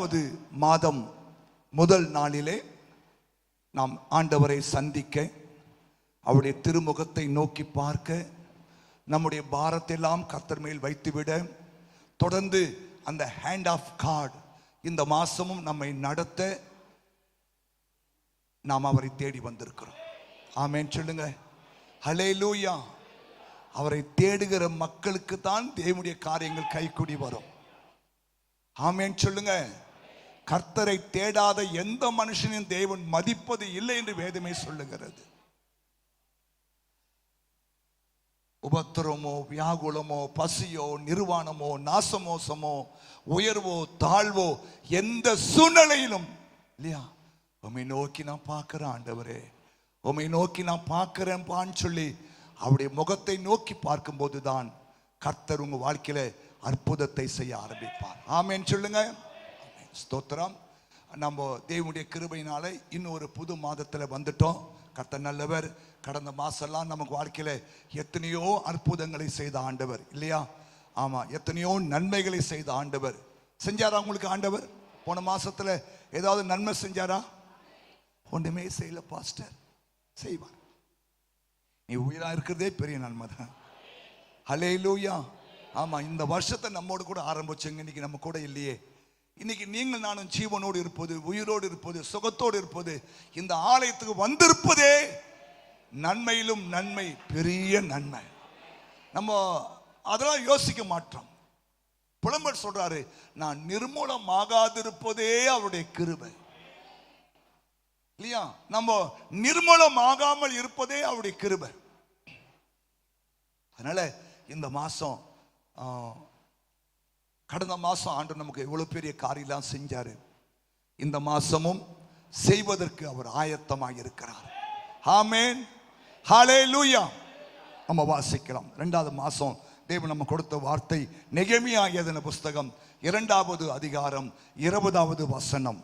5வது மாதம் முதல் நாளிலே நாம் ஆண்டவரை சந்திக்க, அவருடைய திருமுகத்தை நோக்கி பார்க்க, நம்முடைய பாரத்தை எல்லாம் கர்த்தர் மேல் வைத்துவிட, தொடர்ந்து அந்த ஹேண்ட் ஆஃப் காட் இந்த மாசமும் நம்மை நடத்த நாம் அவரை தேடி வந்திருக்கிறோம். ஆமென் சொல்லுங்க. ஹல்லேலூயா. அவரை தேடுகிற மக்களுக்கு தான் தேவனுடைய காரியங்கள் கைகூடி வரும். ஆமென் சொல்லுங்க. கர்த்தரை தேடாத எந்த மனுஷனையும் தேவன் மதிப்பது இல்லை என்று வேதமே சொல்லுகிறது. உபத்திரமோ, வியாகுலமோ, பசியோ, நிர்வாணமோ, நாசமோசமோ, உயர்வோ, தாழ்வோ, எந்த சூழ்நிலையிலும் இல்லையா, உம்மை நோக்கி நான் பார்க்கிறேன் ஆண்டவரே, உம்மை நோக்கி நான் பார்க்கிறேன்பான்னு சொல்லி அவருடைய முகத்தை நோக்கி பார்க்கும்போது தான் கர்த்தர் உங்க வாழ்க்கையில அற்புதத்தை செய்ய ஆரம்பிப்பார். ஆமென் சொல்லுங்க. ஸ்தோத்திரம். நம்ம தேவனுடைய கிருபையினால இன்னொரு புது மாதத்துல வந்துட்டோம். கர்த்தர் நல்லவர். கடந்த மாசம்லாம் நமக்கு வாழ்க்கையில எத்தனையோ அற்புதங்களை செய்த ஆண்டவர் இல்லையா? ஆமா, எத்தனையோ நன்மைகளை செய்த ஆண்டவர். செஞ்சாரா உங்களுக்கு ஆண்டவர்? போன மாசத்துல ஏதாவது நன்மை செஞ்சாரா? ஒன்றுமே செய்யல பாஸ்டர். செய்வார். நீ உயிரா இருக்கிறதே பெரிய நன்மை தான். ஹல்லேலூயா. ஆமா, இந்த வருஷத்தை நம்மோடு கூட ஆரம்பிச்சங்க. இன்னைக்கு நம்ம கூட இல்லையே. இன்னைக்கு நீங்கள் நானும் ஜீவனோடு இருப்பது, உயிரோடு இருப்பது, சுகத்தோடு இருப்பது, இந்த ஆலயத்துக்கு வந்திருப்பதே நன்மையிலும் நன்மை, பெரிய நன்மை. நம்ம அதெல்லாம் யோசிக்க மாட்டோம். புலம்பர் சொல்றாரு, நான் நிர்மூலமாகாதிருப்பதே அவருடைய கிருபை இல்லையா? நம்ம நிர்மூலமாகாமல் இருப்பதே அவருடைய கிருபை. அதனால இந்த மாசம், கடந்த மாசம் ஆண்டு நமக்கு எவ்வளவு பெரிய காரியெல்லாம் செஞ்சாரு. இந்த மாசமும் செய்வதற்கு அவர் ஆயத்தமாக இருக்கிறார். ஆமென். ஹல்லேலூயா. நம்ம வாசிக்கலாம். 2வது மாசம் தேவன் நம்ம கொடுத்த வார்த்தை நெகேமியா எழுதின புஸ்தகம் 2வது அதிகாரம் 20வது வசனம்.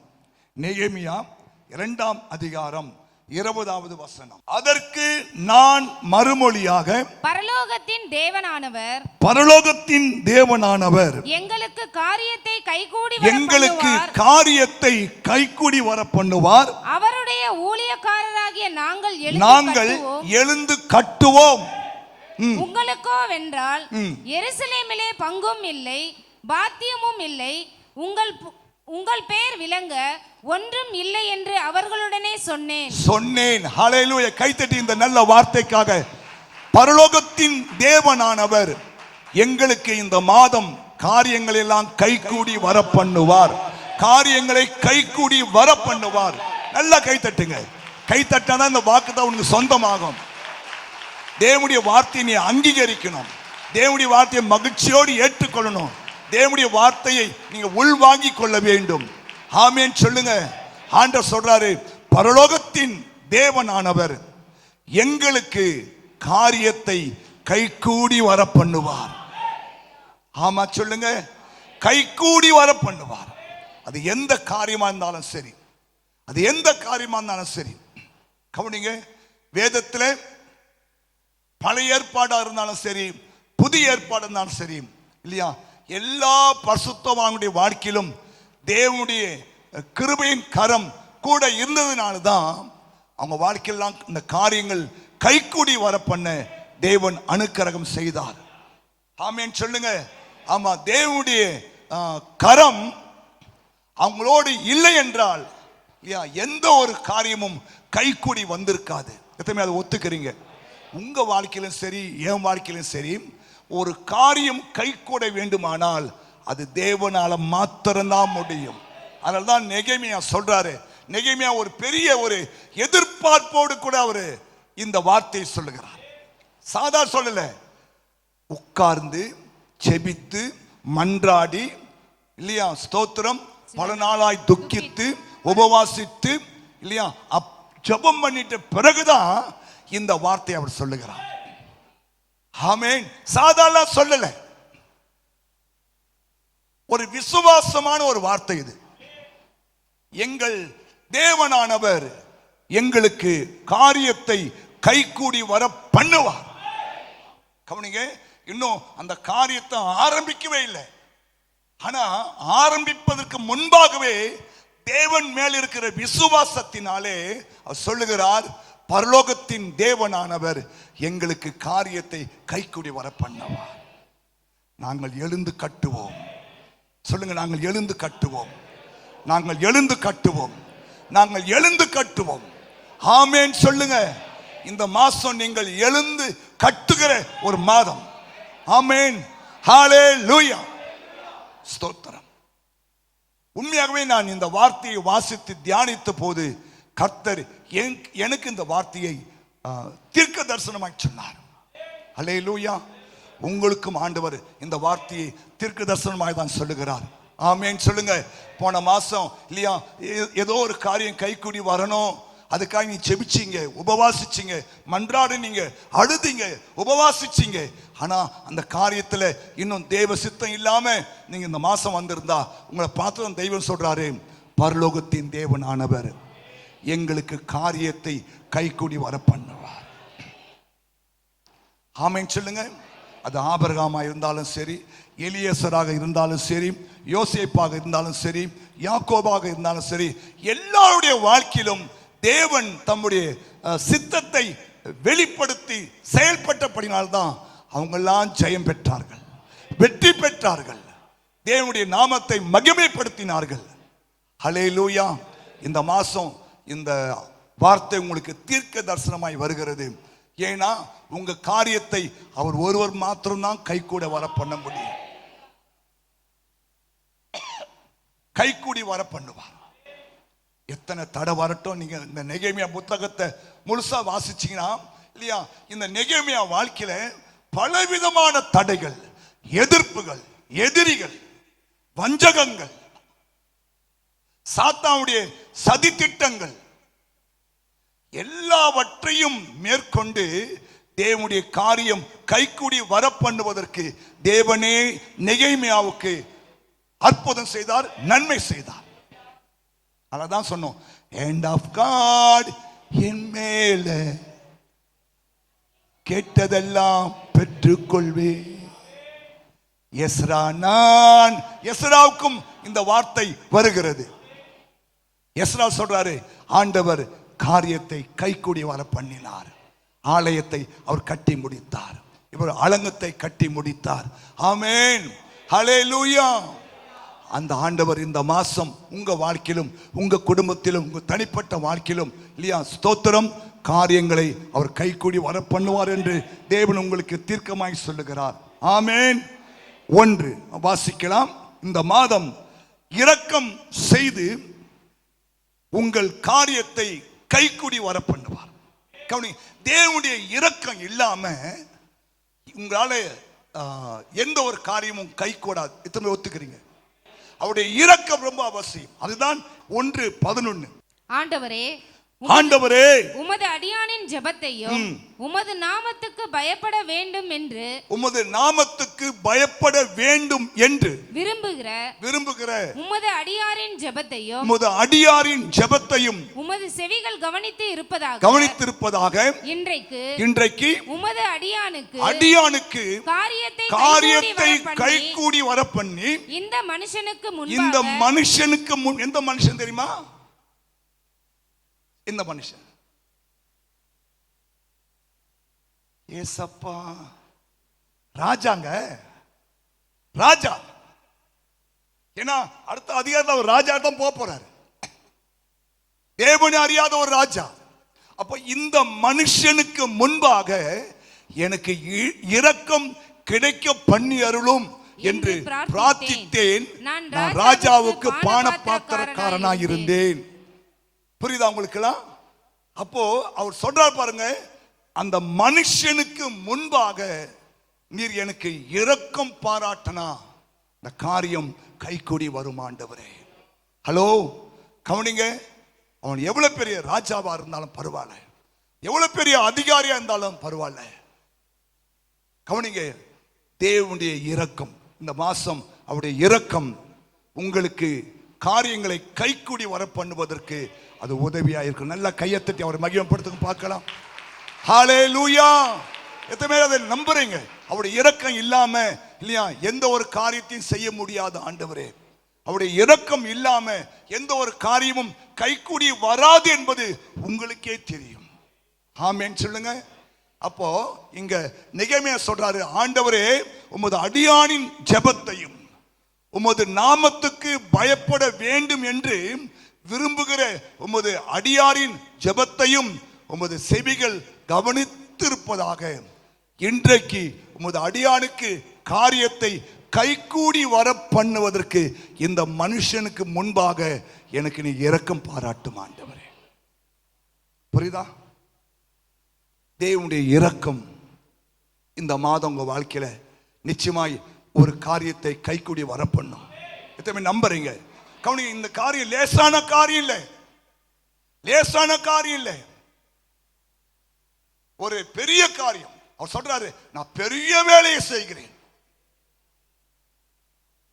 நெகேமியா 2ஆம் அதிகாரம் 20வது வசனம். அதற்கு நான் மறுமொழியாக, பரலோகத்தின் தேவனானவர் எங்களுக்கு காரியத்தை கைகூடி வர பண்ணுவார். அவருடைய ஊழியக்காரராகிய நாங்கள் எழுந்து கட்டுவோம். உங்களுக்கோ வென்றால் எருசலேமிலே பங்கும் இல்லை, பாத்தியமும் இல்லை, உங்கள் பேர் விளங்க ஒன்றும் இல்லை என்று அவர்களுடனே சொன்னேன். ஹல்லேலூயா. கைத்தட்டி இந்த நல்ல வார்த்தைக்காக. பரலோகத்தின் தேவனானவர் எங்களுக்கு இந்த மாதம் காரியங்களை எல்லாம் கைகூடி வர பண்ணுவார். காரியங்களை கைகூடி வர பண்ணுவார். நல்லா கைத்தட்டுங்க. கைத்தட்டாதான் இந்த வாக்கு தான் உனக்கு சொந்தமாகும். தேவனுடைய வார்த்தையை நீ அங்கீகரிக்கணும். தேவனுடைய வார்த்தையை மகிழ்ச்சியோடு ஏற்றுக்கொள்ளணும். தேவனுடைய வார்த்தையை நீங்க உள்வாங்கிக் கொள்ள வேண்டும். ஆமென் சொல்லுங்க. ஆண்டவர் சொல்றாரு, பரலோகத்தின் தேவனானவர் எங்களுக்கு காரியத்தை கைகூடி வர பண்ணுவார். ஆமா சொல்லுங்க. கைகூடி வர பண்ணுவார். அது எந்த காரியமா இருந்தாலும் சரி, அது எந்த காரியமா இருந்தாலும் சரி. கவனிங்க, வேதத்துல பழைய ஏற்பாடா இருந்தாலும் சரி, புதிய ஏற்பாடு இருந்தாலும் சரி இல்லையா, எல்லா பரிசுத்தவான்களுடைய வாழ்க்கையிலும் தேவனுடைய கிருபையின் கரம் கூட இருந்ததுனால தான் அவங்க வாழ்க்கையெல்லாம் இந்த காரியங்கள் கைகூடி வர பண்ண தேவன் அனுக்கிரகம் செய்தார். ஆமென் சொல்லுங்க. ஆமா, தேவனுடைய கரம் அவங்களோடு இல்லை என்றால் இல்லையா, எந்த ஒரு காரியமும் கைகூடி வந்திருக்காது. எத்தனை அதை ஒத்துக்கிறீங்க? உங்க வாழ்க்கையிலும் சரி, என் வாழ்க்கையிலும் சரி, ஒரு காரியம் கைகூட வேண்டுமானால் அது தேவனால மாத்திரம்தான் முடியும். அதனால்தான் நெகேமியா சொல்றாரு. நெகேமியா ஒரு பெரிய ஒரு எதிர்பார்ப்போடு கூட அவரு இந்த வார்த்தையை சொல்லுகிறார். சாதா சொல்லல, உட்கார்ந்து செபித்து மன்றாடி இல்லையா, ஸ்தோத்திரம், பல நாளாய் துக்கித்து உபவாசித்து இல்லையா, ஜெபம் பண்ணிட்ட பிறகுதான் இந்த வார்த்தை அவர் சொல்லுகிறார். ஆமென். சாதாரண சொல்லல, ஒரு விசுவாசமான ஒரு வார்த்தை இது. எங்கள் தேவனானவர் எங்களுக்கு காரியத்தை கைகூடி வர பண்ணுவார். கவனிங்க, இன்னும் அந்த காரியத்தை ஆரம்பிக்கவே இல்லை. ஆனா ஆரம்பிப்பதற்கு முன்பாகவே தேவன் மேல் இருக்கிற விசுவாசத்தினாலே அவர் சொல்லுகிறார், பரலோகத்தின் தேவனானவர் எங்களுக்கு காரியத்தை கைக்கூடி வர பண்ணவார். நாங்கள் எழுந்து கட்டுவோம். சொல்லுங்க, நாங்கள் எழுந்து கட்டுவோம், நாங்கள் எழுந்து கட்டுவோம், நாங்கள் எழுந்து கட்டுவோம். ஆமென் சொல்லுங்க. இந்த மாசம் நீங்கள் எழுந்து கட்டுகிற ஒரு மாதம். ஆமென், ஹல்லேலூயா, ஸ்தோத்திரம். உண்மையாகவே நான் இந்த வார்த்தையை வாசித்து தியானித்த போது கர்த்தர் எனக்கு இந்த வார்த்தையை தீர்க்க தரிசனமாய் சொன்னார். ஹல்லேலூயா. உங்களுக்கும் ஆண்டவர் இந்த வார்த்தையை தீர்க்க தரிசனமாய் தான் சொல்லுகிறார். ஆமென் சொல்லுங்க. போன மாசம் இல்லையா, ஏதோ ஒரு காரியம் கைக்கூடி வரணும், அதுக்காக நீ செபிச்சீங்க, உபவாசிச்சீங்க, மன்றாடுனீங்க, அழுதீங்க, உபவாசிச்சீங்க. ஆனா அந்த காரியத்துல இன்னும் தேவ சித்தம் இல்லாம நீங்க இந்த மாசம் வந்திருந்தா உங்களை பார்த்து தெய்வம் சொல்றாரு, பரலோகத்தின் தேவனானவர் எங்களுக்கு காரியத்தை கைக்கூடி வர பண்ணுவார். ஆமென் சொல்லுங்க. அது ஆபிரகாமா இருந்தாலும் சரி, எலியேசராக இருந்தாலும் சரி, யோசேப்பாக இருந்தாலும் சரி, யாக்கோபாக இருந்தாலும் சரி, எல்லாருடைய வாழ்க்கையிலும் தேவன் தம்முடைய சித்தத்தை வெளிப்படுத்தி செயல்பட்டபடினால்தான் அவங்கெல்லாம் ஜெயம் பெற்றார்கள், வெற்றி பெற்றார்கள், தேவனுடைய நாமத்தை மகிமைப்படுத்தினார்கள். ஹல்லேலூயா. இந்த மாசம் இந்த வார்த்தை உங்களுக்கு தீர்க்க தரிசனமாய் வருகிறது. ஏன்னா உங்க காரியத்தை அவர் ஒருவர் மாத்திரம்தான் கைகூட வர பண்ண முடியும், கைகூடி வர பண்ணுவார். எத்தனை தடை வரட்டும். நீங்க இந்த நெகேமியா புத்தகத்தை முழுசா வாசிச்சீங்கன்னா இல்லையா, இந்த நெகேமியா வாழ்க்கையில பலவிதமான தடைகள், எதிர்ப்புகள், எதிரிகள், வஞ்சகங்கள், சாத்தானுடைய சதி திட்டங்கள் எல்லாவற்றையும் மேற்கொண்டு தேவனுடைய காரியம் கைக்கூடி வர பண்ணுவதற்கு தேவனே நெகேமியாவுக்கு அற்புதம் செய்தார், நன்மை செய்தார். அதான் சொன்னோம், hand of God என் மேல கேட்டதெல்லாம் பெற்றுக்கொள்வே. எஸ்ரா நான், எஸ்ராவுக்கும் இந்த வார்த்தை வருகிறது. எஸ்ரா சொல்றாரு, ஆண்டவர் காரியத்தை கைக்கூடி வர பண்ணினார், ஆலயத்தை அவர் கட்டி முடித்தார், இவர் அலங்கத்தை கட்டி முடித்தார். ஆமென், ஹல்லேலூயா. அந்த ஆண்டவர் இந்த மாசம் உங்க வாழ்க்கையிலும், உங்க குடும்பத்திலும், உங்க தனிப்பட்ட வாழ்க்கையிலும் இல்லையா, ஸ்தோத்திரம், காரியங்களை அவர் கைக்கூடி வர பண்ணுவார் என்று தேவன் உங்களுக்கு தீர்க்கமாய் சொல்லுகிறார். ஆமென். ஒன்று வாசிக்கலாம். இந்த மாதம் இரக்கம் செய்து உங்கள் காரியத்தை கைக்கூடி வர பண்ணுவார். தேவனுடைய இரக்கம் இல்லாம உங்களால எந்த ஒரு காரியமும் கைகூடாது. இத்தனை ஒத்துக்கிறீங்க? அவருடைய இரக்கம் ரொம்ப அவசியம். அதுதான் 1:11. ஆண்டவரே உமது அடியானின் ஜெபத்தையும் உமது நாமத்துக்கு பயப்பட வேண்டும் என்று, உமது நாமத்துக்கு பயப்பட வேண்டும் என்று விரும்புகிற உமது அடியாரின் ஜெபத்தையும், உமது அடியாரின் ஜெபத்தையும் உமது செவிகள் கவனித்திருப்பதாக இன்றைக்கு உமது அடியானுக்கு காரியத்தை கைகூடி வர பண்ணி இந்த மனுஷனுக்கு முன், எந்த மனுஷன் தெரியுமா? இந்த மனுஷன் ஏசப்பா, ராஜாங்க, ராஜா. ஏன்னா அடுத்த அதிகாரத்தில் ஒரு ராஜா தான் போக போறாரு, தேவனை அறியாத ஒரு ராஜா. அப்ப இந்த மனுஷனுக்கு முன்பாக எனக்கு இரக்கம் கிடைக்க பண்ணி அருளும் என்று பிரார்த்தித்தேன். நான் ராஜாவுக்கு பானபாத்திரக்காரனாய் இருந்தேன். புரியுதா உங்களுக்கெல்லாம்? அப்போ அவர் சொல்றார் பாருங்க, அந்த மனுஷனுக்கு முன்பாக நீர் எனக்கு இரக்கம் பாராட்டினா இந்த காரியம் கைகூடி வரும் ஆண்டவரே. ஹலோ, கவனிங்க. அவன் எவ்வளவு பெரிய ராஜாவா இருந்தாலும் பரவாயில்ல, எவ்வளவு பெரிய அதிகாரியா இருந்தாலும் பரவாயில்ல, கவனிங்க, தேவனுடைய இரக்கம் இந்த மாசம், அவருடைய இரக்கம் உங்களுக்கு காரியங்களை கைக்கூடி வர பண்ணுவதற்கு அது உதவியா இருக்கும். நல்ல கையத்தட்டி அவரை மகிமைப்படுத்துங்க பார்க்கலாம். ஹல்லேலூயா. எத்தனை பேர் அதை நம்புறீங்க? அவருடைய இரக்கம் இல்லாம இல்லையா எந்த ஒரு காரியத்தையும் செய்ய முடியாத ஆண்டவரே, அவருடைய இரக்கம் இல்லாம எந்த ஒரு காரியமும் கைகூடி வராது என்பது உங்களுக்கே தெரியும். ஆமென் சொல்லுங்க. அப்போ இங்க நெகேமியா சொல்றாரு, ஆண்டவரே உமது அடியானின் ஜெபத்தையும் உமது நாமத்துக்கு பயப்பட வேண்டும் என்று விரும்புகிற உமது அடியாரின் ஜெபத்தையும் உமது செவிகள் கவனித்திருப்பதாக. இன்றைக்கு உமது அடியானுக்கு காரியத்தை கைகூடி வர பண்ணுவதற்கு இந்த மனுஷனுக்கு முன்பாக எனக்கு நீ இரக்கம் பாராட்டும் ஆண்டவரே. புரியுதா? தேவனுடைய இரக்கம் இந்த மாதம் உங்க வாழ்க்கையில நிச்சயமாய் ஒரு காரியத்தை கைகூடி வர பண்ணும். எத்தனை நம்புறீங்க? கவனிங்க, இந்த காரியம் லேசான காரியம் இல்லை, லேசான காரியம் இல்லை, ஒரு பெரிய காரியம். அவர் சொல்றாரு, நான் பெரிய வேலையை செய்கிறேன்.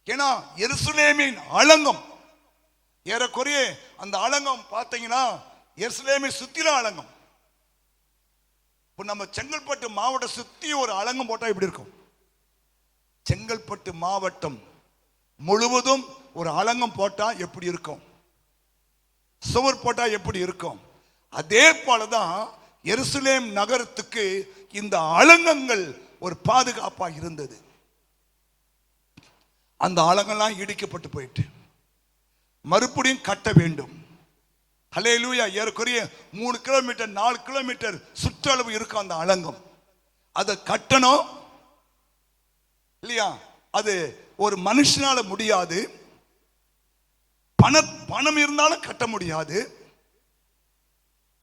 ஏன்னா எருசலேமின் அலங்கம் ஏறக்குறைய அந்த அலங்கம் பார்த்தீங்கன்னா எருசலேமை சுத்தில அலங்கம். இப்போ நம்ம செங்கல்பட்டு மாவட்டம் சுத்தி ஒரு அலங்கம் போட்டா எப்படி இருக்கும்? செங்கல்பட்டு மாவட்டம் முழுவதும் ஒரு அலங்கம் போட்டா எப்படி இருக்கும்? சுவர் போட்டா எப்படி இருக்கும்? அதே போலதான் எருசலேம் நகரத்துக்கு இந்த அலங்கங்கள் ஒரு பாதுகாப்பா இருந்தது. அந்த அலங்கெல்லாம் இடிக்கப்பட்டு போயிட்டு மறுபடியும் கட்ட வேண்டும். ஹல்லேலூயா. ஏறக்குறைய 3 கிலோமீட்டர் 4 கிலோமீட்டர் சுற்றளவு இருக்கும் அந்த அலங்கம். அதை கட்டணும் இல்லையா? அது ஒரு மனுஷனால முடியாது, பணம் இருந்தாலும் கட்ட முடியாது.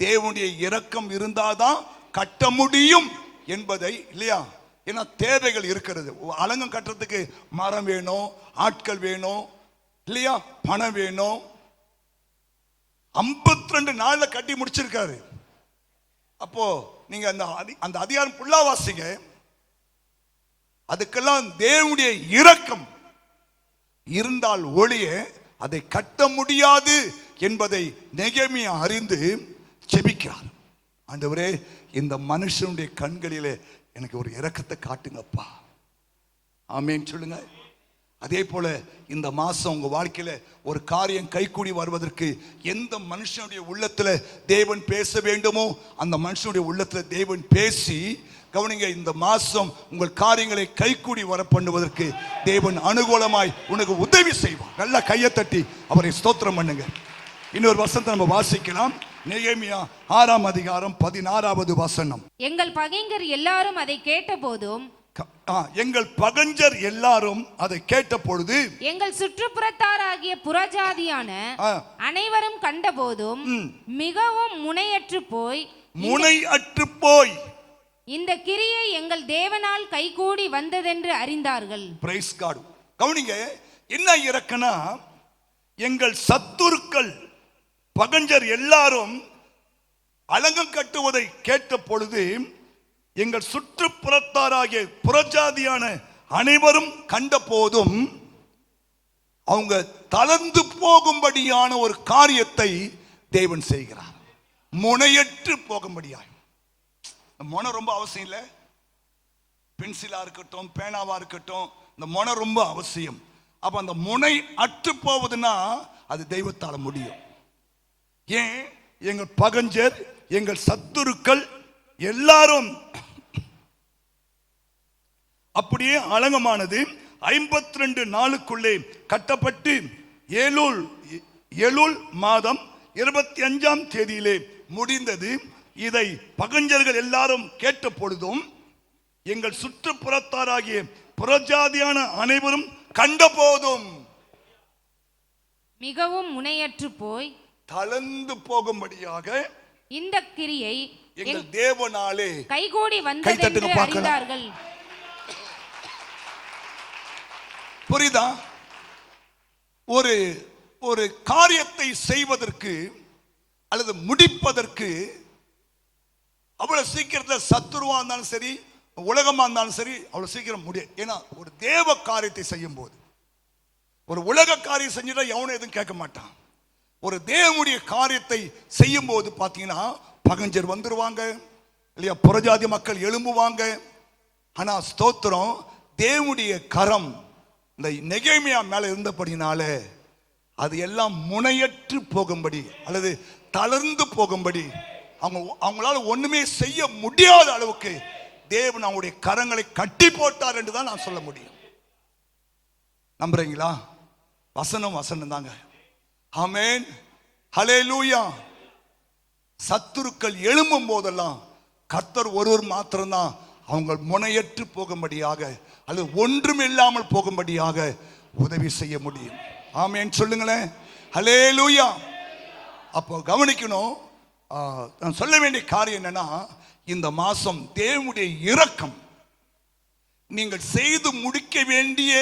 தேவனுடைய இரக்கம் இருந்தாதான் கட்ட முடியும் என்பதை, இல்லையா? ஏன்னா தேவைகள் இருக்கிறது. அலங்கம் கட்டுறதுக்கு மரம் வேணும், ஆட்கள் வேணும், இல்லையா? பணம் வேணும். 52 நாள்ல கட்டி முடிச்சிருக்காரு. அப்போ நீங்க அந்த அதிகாரம் ஃபுல்லா வாசிங்க. அதுக்கெல்லாம் தேவனுடைய இரக்கம் இருந்தால் ஒழிய அதை கட்ட முடியாது என்பதை நெகேமியா அறிந்து ஜெபிக்கிறார். ஆண்டவரே, இந்த மனுஷனுடைய கண்களிலே எனக்கு ஒரு இரக்கத்தை காட்டுங்கப்பா. ஆமென் சொல்லுங்க. அதே போல இந்த மாசம் உங்க வாழ்க்கையில ஒரு காரியம் கைகூடி வருவதற்கு எந்த மனுஷனுடைய உள்ளத்துல தேவன் பேச வேண்டுமோ அந்த மனுஷனுடைய உள்ளத்துல தேவன் பேசி, கவனிங்க, இந்த மாசம் உங்கள் காரியங்களை கைகூடி வர பண்ணுவதற்கு தேவன் அனுகூலமாய் உனக்கு உதவி செய்வார். நல்லா கையை தட்டி அவரை ஸ்தோத்திரம் பண்ணுங்க. இன்னொரு வசனத்தை நம்ம வாசிக்கலாம். நெகேமியா 6ஆம் அதிகாரம் 16வது வசனம். எங்கள் பகைஞர் எல்லாரும் அதை கேட்டபோதும், எங்கள் பகைஞர் எல்லாரும் அதை கேட்ட பொழுது, எங்கள் சுற்றுப்புறத்தாராகிய புறஜாதியான அனைவரும் கண்டபோதும் மிகவும் முனையற்று போய் இந்த கிரியை எங்கள் தேவனால் கைகூடி வந்ததென்று அறிந்தார்கள். Price God. கவனிங்க, என்ன இறக்கனா, எங்கள் சத்துருக்கள் பகைஞர் எல்லாரும் அலங்கம் கட்டுவதை கேட்ட பொழுது எங்கள் சுற்றுப்புறத்தாராகிய புறஜாதியான அனைவரும் கண்ட போதும் அவங்க தளர்ந்து போகும்படியான ஒரு காரியத்தை தேவன் செய்கிறார். முனையற்று போகும்படியாக. முனை ரொம்ப அவசியம் இல்லை. பென்சிலா இருக்கட்டும், பேனாவா இருக்கட்டும், இந்த முனை ரொம்ப அவசியம். அப்ப அந்த முனை அற்று போவதுன்னா அது தெய்வத்தால முடியும். ஏன்? எங்கள் பகைஞர், எங்கள் சத்துருக்கள் எல்லாரும் அப்படியே அலங்கமானது 52 நாளுக்குள்ளே கட்டப்பட்டு ஏலூல் மாதம் 25ஆம் தேதியிலே முடிந்தது. இதை பகைஞர்கள் எல்லாரும் கேட்ட பொழுதும் எங்கள் சுற்றுப்புறத்தாராகிய புறஜாதியான அனைவரும் கண்ட போதும் மிகவும் முனையற்று போய் தளர்ந்து போகும்படியாக இந்த கிரியை எங்கள் தேவனாலே கைகூடி வந்ததென்று அறிந்தார்கள். புரியுதா? ஒரு காரியத்தை செய்வதற்கு அல்லது முடிப்பதற்கு அவ்வளவு சீக்கிரத்தில் சத்துருவா இருந்தாலும் சரி, உலகமா இருந்தாலும் சரி, அவ்வளவு சீக்கிரம் முடியும். ஏன்னா ஒரு தேவ காரியத்தை செய்யும் போது, ஒரு உலக காரியம் செஞ்சுட்டா எவனும் எதுவும் கேட்க மாட்டான். ஒரு தேவனுடைய காரியத்தை செய்யும் போது பார்த்தீங்கன்னா பகைஞர் வந்துருவாங்க இல்லையா, புறஜாதி மக்கள் எழும்புவாங்க. ஆனா ஸ்தோத்திரம், தேவனுடைய கரம் இந்த நெகேமியா மேல இருந்தபடினாலே அது எல்லாம் முனையற்று போகும்படி அல்லது தளர்ந்து போகும்படி அவங்களால ஒண்ணுமே செய்ய முடியாத அளவுக்கு தேவன் அவங்களுடைய கரங்களை கட்டி போட்டார் என்று தான் நான் சொல்ல முடியும். நம்புறீங்களா? வசனம் தாங்க. ஆமென், ஹல்லேலூயா. சத்துருக்கள் எழும்பும் போதெல்லாம் கர்த்தர் ஒருவர் மாத்திரம்தான் அவங்க முனையற்று போகும்படியாக அல்லது ஒன்றும் இல்லாமல் போகும்படியாக உதவி செய்ய முடியும். ஆமென் சொல்லுங்களேன், ஹல்லேலூயா. அப்போ கவனிக்கணும், நான் சொல்ல வேண்டிய காரியம் என்னன்னா, இந்த மாசம் தேவனுடைய இரக்கம் நீங்கள் செய்து முடிக்க வேண்டிய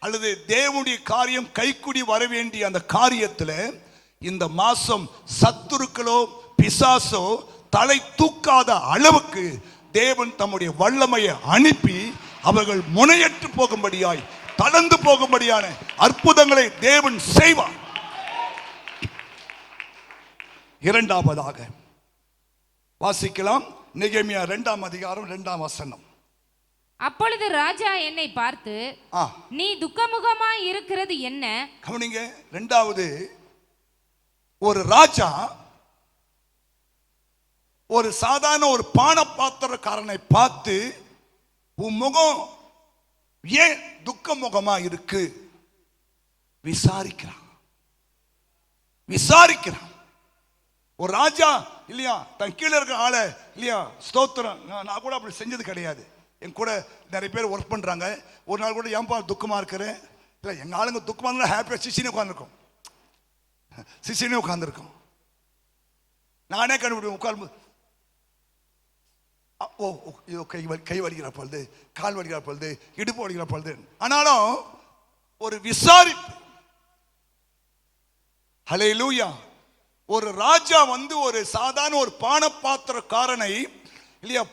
அல்லது தேவனுடைய காரியம் கைக்குடி வர வேண்டிய அந்த காரியத்தில் இந்த மாசம் சத்துருக்களோ பிசாசோ தலை தூக்காத அளவுக்கு தேவன் தம்முடைய வல்லமையை அனுப்பி அவர்கள் முனையற்று போகும்படியாய் தளர்ந்து போகும்படியான அற்புதங்களை தேவன் செய்வார். இரண்டாவதாக வாசிக்கலாம், நெகேமியா 2ஆம் அதிகாரம் 2ஆம் வசனம். அப்பொழுது ராஜா என்னை பார்த்து, நீ துக்கமுகமாய் இருக்கிறது என்ன? கவனிங்க, இரண்டாவது, ஒரு ராஜா ஒரு சாதாரண ஒரு பானபாத்திரக்காரனை பார்த்து, உன் முகம் ஏன் துக்க முகமா இருக்கு விசாரிக்கிறான். ஒரு ராஜா இல்லையா, தன் கீழே இருக்க ஆளை இல்லையா, ஸ்தோத்திரம். நான் கூட அப்படி செஞ்சது கிடையாது. என் கூட நிறைய பேர் ஒர்க் பண்றாங்க. ஒரு நாள் கூட ஏன்பா துக்கமா இருக்கிறேன், இல்லை எங்க ஆளுங்க துக்கமா இருந்தா ஹாப்பியா சிசினே உட்காந்துருக்கோம். நானே கண்டுபிடிப்பேன் உட்கார்ந்து, ஓ கை வலிக்கிற பொழுது, கால் வலிக்கிற பொழுது, இடுப்பு வலிக்கிற பொழுது, ஆனாலும் ஒரு விசாரிப்பு. ஹல்லேலூயா. ஒரு ராஜா ஒரு சாதாரண ஒரு பானபாத்திரக்காரனை இல்லையா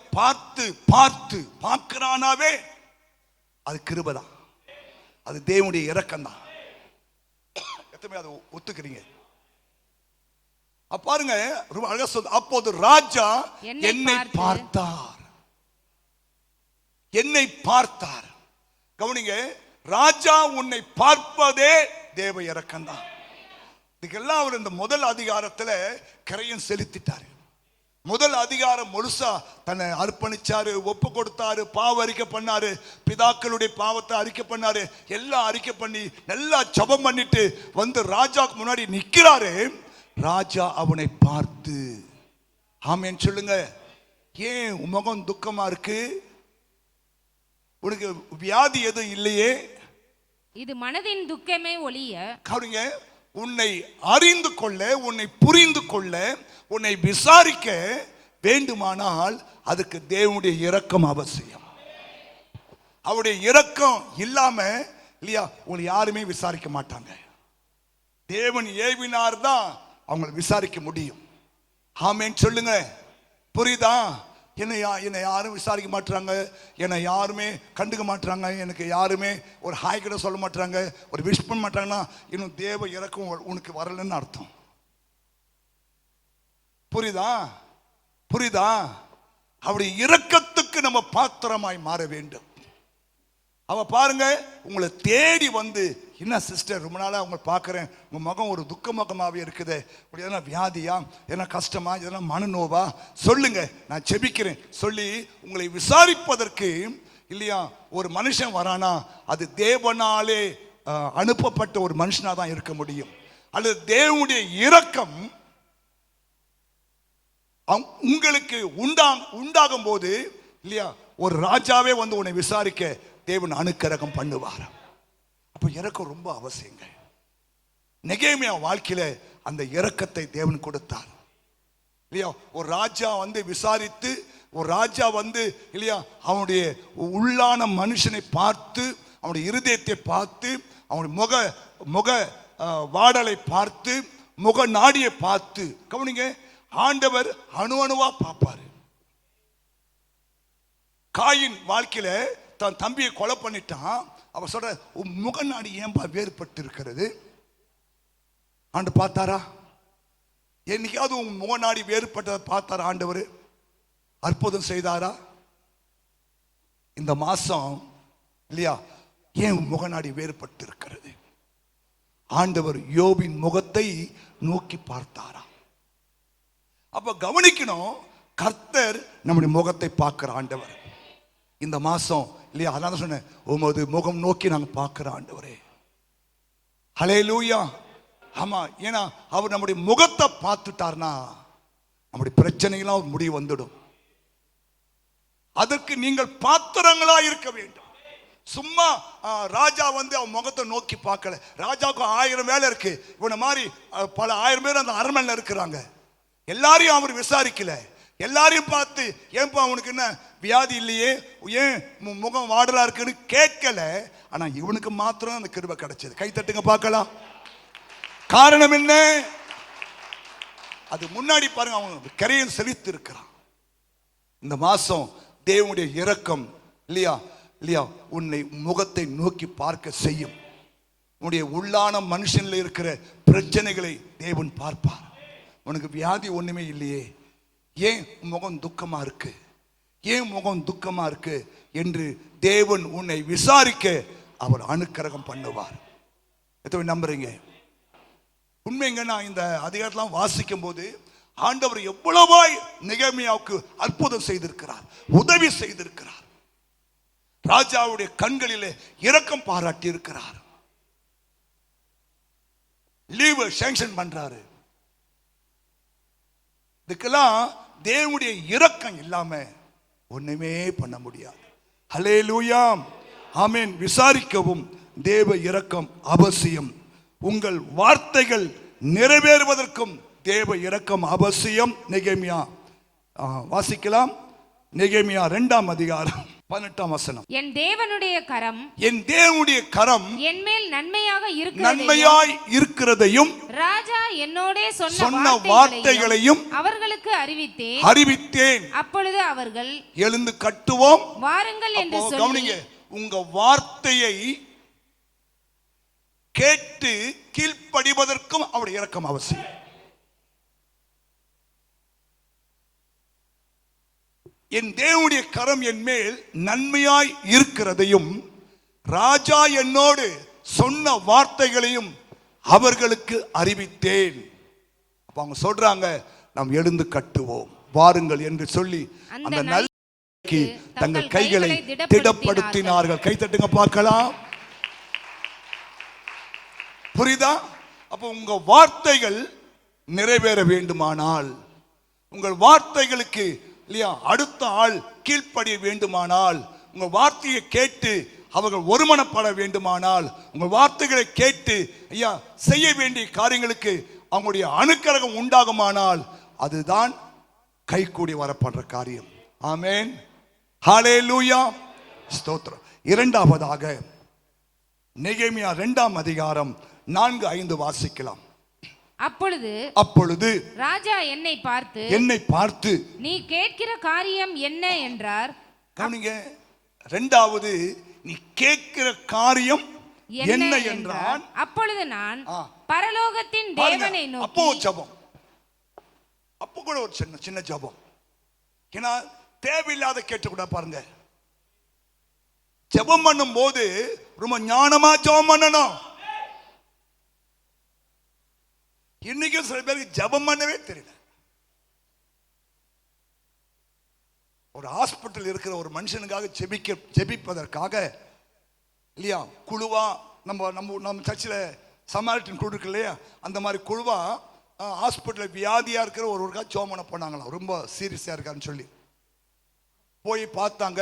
பார்க்கிறானாவே அது கிருபைதான், அது தேவனுடைய இரக்கம் தான். எத்தனை அதை ஒத்துக்கிறீங்க? பாருங்க, அப்போது ராஜா என்னை பார்த்தார். கவனிங்க, ராஜா உன்னை பார்ப்பதே தேவ இரக்கம் தான். இதுக்கெல்லாம் அவர் இந்த முதல் அதிகாரத்துல கரையும் செலுத்திட்டாரு. முதல் அதிகாரம் முழுசா தன்னை அர்ப்பணிச்சாரு, ஒப்பு கொடுத்தாரு, பாவ அறிக்கை பண்ணாரு, பிதாக்களுடைய பாவத்தை அறிக்கை பண்ணாரு, எல்லாம் அறிக்கை பண்ணி நல்லா ஜெபம் பண்ணிட்டு ராஜாக்கு முன்னாடி நிக்கிறாரு. ராஜா அவனை பார்த்து, ஆமென் சொல்லுங்க, ஏன் முகம் துக்கமா இருக்கு? உனக்கு வியாதி எதுவும் இல்லையே? இது மனதின் துக்கமே ஒழிய. கவனிங்க, உன்னை அறிந்து கொள்ள, உன்னை புரிந்து கொள்ள, உன்னை விசாரிக்க வேண்டுமானால் அதுக்கு தேவனுடைய இரக்கம் அவசியம். அவருடைய இரக்கம் இல்லாம இல்லையா உங்களை யாருமே விசாரிக்க மாட்டாங்க. தேவன் ஏவினார் தான் அவங்களை விசாரிக்க முடியும். ஆமென் சொல்லுங்க. புரியுதா? என்னை யாரும் விசாரிக்க மாட்டாங்க, என்னை யாருமே கண்டுக்க மாட்டாங்க, எனக்கு யாருமே ஒரு ஹாய் கூட சொல்ல மாட்டாங்க, ஒரு விஷ் பண்ண மாட்டாங்கன்னா இன்னும் தேவ இரக்கம் உனக்கு வரலன்னு அர்த்தம். புரியுதா? அவருடைய இரக்கத்துக்கு நம்ம பாத்திரமாய் மாற வேண்டும். அவ பாருங்க, உங்களை தேடி என்ன சிஸ்டர் ரொம்ப நாளா உங்களை பார்க்குறேன், உங்கள் முகம் ஒரு துக்க முகமாகவே இருக்குது, இப்படி எதனா வியாதியா, எதனா கஷ்டமா, எதனா மனநோவா சொல்லுங்க, நான் செபிக்கிறேன் சொல்லி உங்களை விசாரிப்பதற்கு இல்லையா ஒரு மனுஷன் வரானா அது தேவனாலே அனுப்பப்பட்ட ஒரு மனுஷனா தான் இருக்க முடியும். அல்லது தேவனுடைய இரக்கம் உங்களுக்கு உண்டாகும் போது இல்லையா ஒரு ராஜாவே உன்னை விசாரிக்க தேவன் அனுக்கிரகம் பண்ணுவார். அப்ப இரக்கம் ரொம்ப அவசியங்க. நெகேமியா வாழ்க்கையில அந்த இரக்கத்தை தேவன் கொடுத்தார் இல்லையா. ஒரு ராஜா விசாரித்து, ஒரு ராஜா இல்லையா அவனுடைய உள்ளான மனுஷனை பார்த்து, அவனுடைய இருதயத்தை பார்த்து, அவனுடைய முக வாடலை பார்த்து, முக நாடியை பார்த்து. கவனிங்க, ஆண்டவர் அணுவா பார்ப்பாரு. காயின் வாழ்க்கையில தன் தம்பியை கொலை பண்ணிட்டான். அவ சொல்ற, உன் முகநாடி ஏன்பா வேறுபட்டு இருக்கிறது? ஆண்டு பார்த்தாரா? என்னைக்காவது உன் முகநாடி வேறுபட்டதை பார்த்தாரா ஆண்டவர்? அற்புதம் செய்தாரா? இந்த மாசம் இல்லையா? ஏன் முகநாடி வேறுபட்டு இருக்கிறது? ஆண்டவர் யோபின் முகத்தை நோக்கி பார்த்தாரா? அப்ப கவனிக்கணும், கர்த்தர் நம்முடைய முகத்தை பார்க்கிற ஆண்டவர். இந்த மாசம் இல்லையா, அதான் சொன்னேன், உமது முகம் நோக்கி நாங்க பார்க்கிற ஆண்டவரே. ஹல்லேலூயா. ஆமா, ஏன்னா அவர் நம்முடைய முகத்தை பார்த்துட்டார்னா நம்முடைய பிரச்சனைகளாம் முடிவு வந்துடும். அதற்கு நீங்கள் பாத்திரங்களா இருக்க வேண்டும். சும்மா ராஜா அவன் முகத்தை நோக்கி பார்க்கல. ராஜாவுக்கு 1000 வேலை இருக்கு. இவனை மாதிரி பல 1000 பேர் அந்த அரண்மனையில் இருக்கிறாங்க. எல்லாரையும் அவர் விசாரிக்கல. எல்லாரையும் பார்த்து, ஏன்பா அவனுக்கு என்ன வியாதி இல்லையே, ஏன் முகம் வாடலா இருக்குன்னு கேட்கல. ஆனா இவனுக்கு மாத்திரம் அந்த கிருபை கிடைச்சது. கை தட்டுங்க பார்க்கலாம். காரணம் என்ன? அது முன்னாடி பாருங்க, அவன் கரையும் செழித்து இருக்கிறான். இந்த மாசம் தேவனுடைய இரக்கம் இல்லையா இல்லையா உன்னை முகத்தை நோக்கி பார்க்க செய்யும். உன்னுடைய உள்ளான மனுஷன்ல இருக்கிற பிரச்சனைகளை தேவன் பார்ப்பார். உனக்கு வியாதி ஒண்ணுமே இல்லையே, ஏன் முகம் துக்கமா இருக்கு, ஏன் முகம் துக்கமா இருக்கு என்று தேவன் உன்னை விசாரிக்க அவர் அனுக்கிரகம் பண்ணுவார். எத்தனை நம்புறீங்க? உண்மைங்க. நான் இந்த அதிகாரத்தெல்லாம் வாசிக்கும் போது ஆண்டவர் எவ்வளவாய் நெகேமியாவுக்கு அற்புதம் செய்திருக்கிறார், உதவி செய்திருக்கிறார். ராஜாவுடைய கண்களிலே இரக்கம் பாராட்டி இருக்கிறார். லீவ் சாங்ஷன் பண்றாரு. இதுக்கெல்லாம் தேவனுடைய இரக்கம் இல்லாம ஒண்ணுமே பண்ண முடியாது. ஹல்லேலூயா, ஆமென். விசாரிக்கவும் தேவ இரக்கம் அவசியம். உங்கள் வார்த்தைகள் நிறைவேறுவதற்கும் தேவ இரக்கம் அவசியம். நெகேமியா வாசிக்கலாம். நெகேமியா 2ஆம் அதிகாரம் 18ஆம் வசனம். என் தேவனுடைய கரம், என் தேவனுடைய கரம் என்மேல் நன்மையாய் இருக்கிறதையும் ராஜா என்னோடே சொன்ன வார்த்தைகளையும் அவர்களுக்கு அறிவித்தேன். அப்பொழுது அவர்கள் எழுந்து கட்டுவோம் வாருங்கள் என்று சொல்லி. கவனிங்க, உங்க வார்த்தையை கேட்டு கீழ்ப்படிவதற்கும் அவருடைய இரக்கம் அவசியம். என் தேவனுடைய கரம் என் மேல் நன்மையாய் இருக்கிறதையும் ராஜா என்னோடு சொன்ன வார்த்தைகளையும் அவர்களுக்கு அறிவித்தேன். அப்ப அவங்க சொல்றாங்க, நாம் எழுந்து கட்டுவோம் வாருங்கள் என்று சொல்லி அந்த நல்ல தங்கள் கைகளை திடப்படுத்தினார்கள். கை தட்டுங்க பார்க்கலாம். புரியுதா? அப்ப உங்க வார்த்தைகள் நிறைவேற வேண்டுமானால், உங்கள் வார்த்தைகளுக்கு இல்லையா அடுத்த ஆள் கீழ்ப்படிய வேண்டுமானால், உங்க வார்த்தையை கேட்டு அவர்கள் ஒருமனப்பட வேண்டுமானால், உங்கள் வார்த்தைகளை கேட்டு ஐயா செய்ய வேண்டிய காரியங்களுக்கு அவங்களுடைய அனுக்கிரகம் உண்டாகுமானால், அதுதான் கைகூடி வரப்படுற காரியம். ஆமென், ஹல்லேலூயா, ஸ்தோத்திரம். இரண்டாவதாக நெகேமியா 2ஆம் அதிகாரம் 4-5 வாசிக்கலாம். அப்பொழுது ராஜா என்னை பார்த்து நீ கேட்கிற காரியம் என்ன என்றார். கவனிங்க, இரண்டாவது நீ கேட்கிற காரியம் என்ன என்றான். அப்பொழுது நான் பரலோகத்தின் தேவனை நோக்கி. அப்போ ஜெபம், அப்போ கூட ஒரு சின்ன ஜெபம். ஏன்னா தேவையில்லாத கேட்கக்கூட பாருங்க. ஜெபம் பண்ணும் போது ரொம்ப ஞானமா ஜெபம் பண்ணணும். இன்னைக்கும் சில பேருக்கு ஜெபம் பண்ணவே தெரியல. ஒரு ஹாஸ்பிட்டல் இருக்கிற ஒரு மனுஷனுக்காக ஜெபிப்பதற்காக இல்லையா குழுவா நம்ம சர்ச்சில் சமாரிட்டன் குழு இருக்கு இல்லையா, அந்த மாதிரி குழுவா ஹாஸ்பிட்டலில் வியாதியா இருக்கிற ஒருவருக்காக ஜெபம் பண்ண போனாங்களாம். ரொம்ப சீரியஸா இருக்கான்னு சொல்லி போய் பார்த்தாங்க.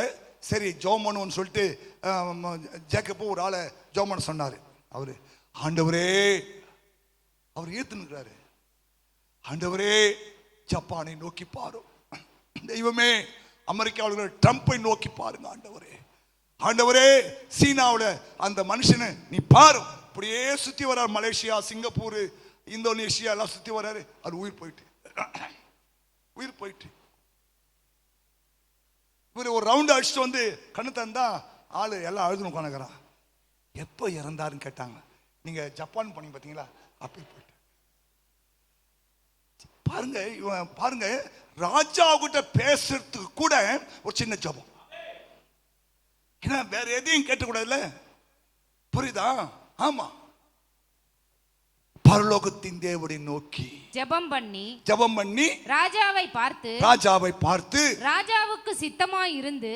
சரி ஜெபம் பண்ணுவோன்னு சொல்லிட்டு ஜேக்கப்போ ஒரு ஆளை ஜெபம் பண்ண சொன்னாரு. அவரு ஆண்டவரே, அவர் ஏத்துனுக்கிறாரு, ஆண்டவரே ஜப்பானை நோக்கி பாரு, தெய்வமே அமெரிக்காவில் ட்ரம்பை நோக்கி பாருங்க, ஆண்டவரே ஆண்டவரே சீனாவில் அந்த மனுஷனை நீ பாரு. அப்படியே சுத்தி வர்றாரு. மலேசியா, சிங்கப்பூர், இந்தோனேஷியா எல்லாம் சுத்தி வர்றாரு. அது உயிர் போயிட்டு இவர் ஒரு ரவுண்ட் அடிச்சுட்டு வந்து கண்ணு தந்தா ஆளு எல்லாம் அழுதுன்னு உட்காந்துக்கிறான். எப்போ இறந்தாருன்னு கேட்டாங்க. நீங்க ஜப்பான் பண்ணி பார்த்தீங்களா? அப்படி போயிட்டு பாருங்க. இவன் பாருங்க, ராஜா கிட்ட பேசுறதுக்கு கூட ஒரு சின்ன ஜபம். ஏன்னா வேற எதையும் கேட்கக்கூடாதுல்ல, புரியுதா? ஆமா, பரலோகத்தின் தேவனை நோக்கி ஜெபம் பண்ணி ராஜாவை பார்த்து ராஜாவுக்கு சித்தமாய் இருந்து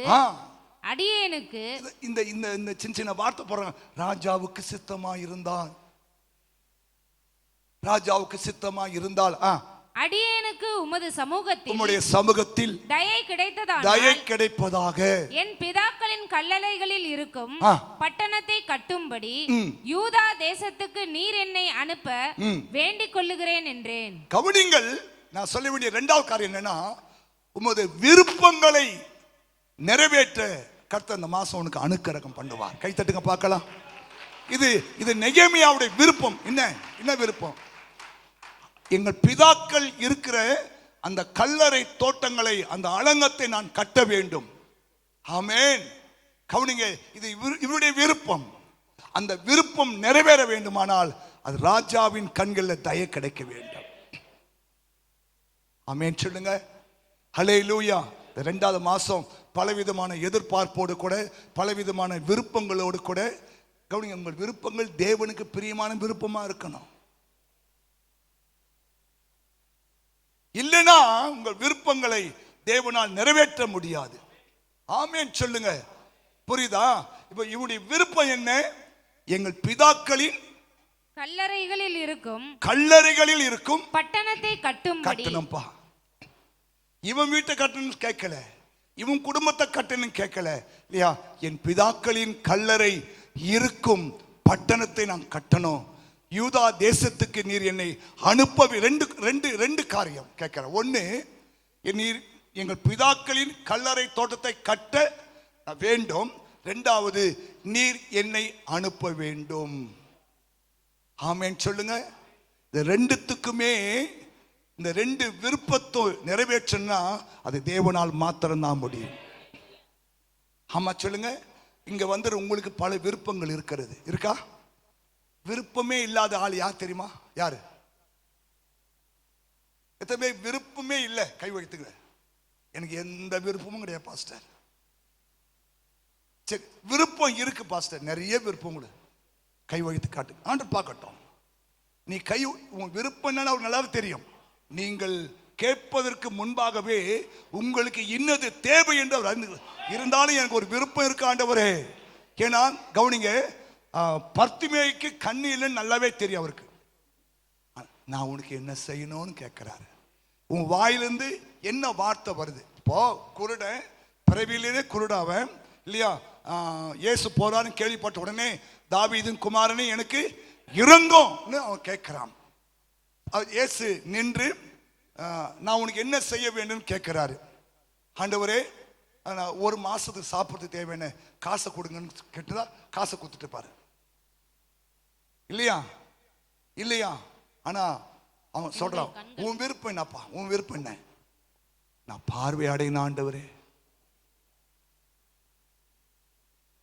அடியேனுக்கு இந்த இந்த இந்த சின்ன சின்ன வார்த்தை போறாங்க. ராஜாவுக்கு சித்தமாய் இருந்தால், ராஜாவுக்கு சித்தமாய் இருந்தால் அடியேனுக்கு உமது சமூகத்தில் தயை கிடைப்பதாக என் பிதாக்களின் கல்லறைகளில் இருக்கும் பட்டணத்தை கட்டும்படி யூதா தேசத்துக்கு நீர் என்னை அனுப்ப வேண்டிக் கொள்ளுகிறேன் என்றேன். கவனிங்கள், நான் சொல்ல வேண்டிய இரண்டாவது காரியம் என்னன்னா, உமது விருப்பங்களை நிறைவேற்ற கர்த்தர் இந்த மாசம் உனக்கு அனுக்கிரகம் பண்ணுவார். கை தட்டுங்க பார்க்கலாம். இது நெகேமியாவுடைய விருப்பம். என்ன விருப்பம்? எங்கள் பிதாக்கள் இருக்கிற அந்த கல்லறை தோட்டங்களை, அந்த அலங்கத்தை நான் கட்ட வேண்டும். ஆமென். கவனிங்க, இது இவருடைய விருப்பம். அந்த விருப்பம் நிறைவேற வேண்டுமானால் அது ராஜாவின் கண்களில் தயை கிடைக்க வேண்டும். ஆமென் சொல்லுங்க. ஹல்லேலூயா. இரண்டாவது மாசம் பலவிதமான எதிர்பார்ப்போடு கூட, பலவிதமான விருப்பங்களோடு கூட, கவனிங்க, உங்கள் விருப்பங்கள் தேவனுக்கு பிரியமான விருப்பமா இருக்கணும். இல்லைன்னா உங்கள் விருப்பங்களை தேவனால் நிறைவேற்ற முடியாது. ஆமென் சொல்லுங்க. புரியுதா? இப்ப இவனுடைய விருப்பம் என்ன? எங்கள் பிதாக்களின் கல்லறைகளில் இருக்கும் பட்டணத்தை கட்டணும்பா. இவன் வீட்டை கட்டணும் கேட்கல, இவன் குடும்பத்தை கட்டணும் கேட்கல இல்லையா? என் பிதாக்களின் கல்லறை இருக்கும் பட்டணத்தை நான் கட்டணும். யூதா தேசத்துக்கு நீர் என்னை அனுப்ப ரெண்டு காரியம் கேட்கிற. ஒன்னு, நீர் எங்கள் பிதாக்களின் கல்லறை தோட்டத்தை கட்ட வேண்டும். இரண்டாவது, நீர் என்னை அனுப்ப வேண்டும். ஆமென் சொல்லுங்க. இந்த ரெண்டுத்துக்குமே, இந்த ரெண்டு விருப்பத்தை நிறைவேற்றனா அது தேவனால் மாத்திரம்தான் முடியும். ஆமா சொல்லுங்க. இங்க வந்து உங்களுக்கு பல விருப்பங்கள் இருக்கிறது. இருக்கா? விருப்பமே இல்லாத ஆள் யார் தெரியுமா? யாரு? எத்தனை விருப்பமே இல்லை? கை வைத்துங்க. எனக்கு எந்த விருப்பமும் கிடையாது பாஸ்டர். சரி, விருப்பம் இருக்கு பாஸ்டர், நிறைய விருப்பம் கூட. கை வைத்து காட்டு, ஆண்டு பார்க்கட்டும். நீ உன் விருப்பம் என்னன்னு அவருக்கு நல்லா தெரியும். நீங்கள் கேட்பதற்கு முன்பாகவே உங்களுக்கு இன்னது தேவை என்று அவர் அறிந்து இருந்தாலும் எனக்கு ஒரு விருப்பம் இருக்கு ஆண்டவரே. ஏன்னா கவனிங்க, பர்த்திமேயுக்கு கண்ணு இல்லைன்னு நல்லாவே தெரியும் அவருக்கு. நான் உனக்கு என்ன செய்யணும்னு கேட்கிறாரு. உன் வாயிலிருந்து என்ன வார்த்தை வருது? இப்போ குருடன், பிறவியிலே குருடாவன் இல்லையா? இயேசு போறான்னு கேள்விப்பட்ட உடனே தாவீதின் குமாரனை எனக்கு இறங்கும்னு அவன் கேட்கிறான். இயேசு நின்று நான் உனக்கு என்ன செய்ய வேண்டும் கேட்கிறாரு. ஆண்டவரே, ஒரு மாசத்துக்கு சாப்பிட்றது தேவையான காசை கொடுங்கன்னு கேட்டுதா காசை கொடுத்துட்டு பாரு இல்லையா? ஆனா அவன் சொல்றான், உன் விருப்பம் என்னப்பா? உன் விருப்பம் என்ன? நான் பார்வையடையின ஆண்டவரே,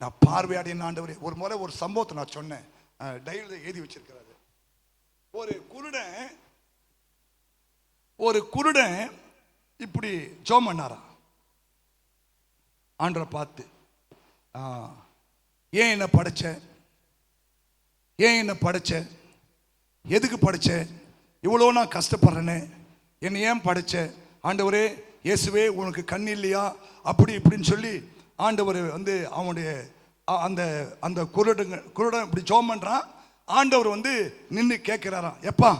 நான் பார்வையடையின ஆண்டவரே. ஒரு முறை ஒரு சம்பவத்தை நான் சொன்னேன், டைரியில் எழுதி வச்சிருக்கிறாரு. ஒரு குருடன் இப்படி ஜோம் பண்ணாராம் ஆண்டவரை பார்த்து. ஏன் என்ன படைச்ச? ஏன் என்ன படைச்ச? எதுக்கு படைச்ச? இவ்வளோ நான் கஷ்டப்படுறேன்னு என்னை ஏன் படைச்ச? ஆண்டவரே, இயேசுவே, உனக்கு கண் இல்லையா? அப்படி இப்படின்னு சொல்லி ஆண்டவர் வந்து அவனுடைய அந்த அந்த குருடன் இப்படி ஜெபம் பண்றான். ஆண்டவர் வந்து நின்று கேட்கிறாராம், எப்பா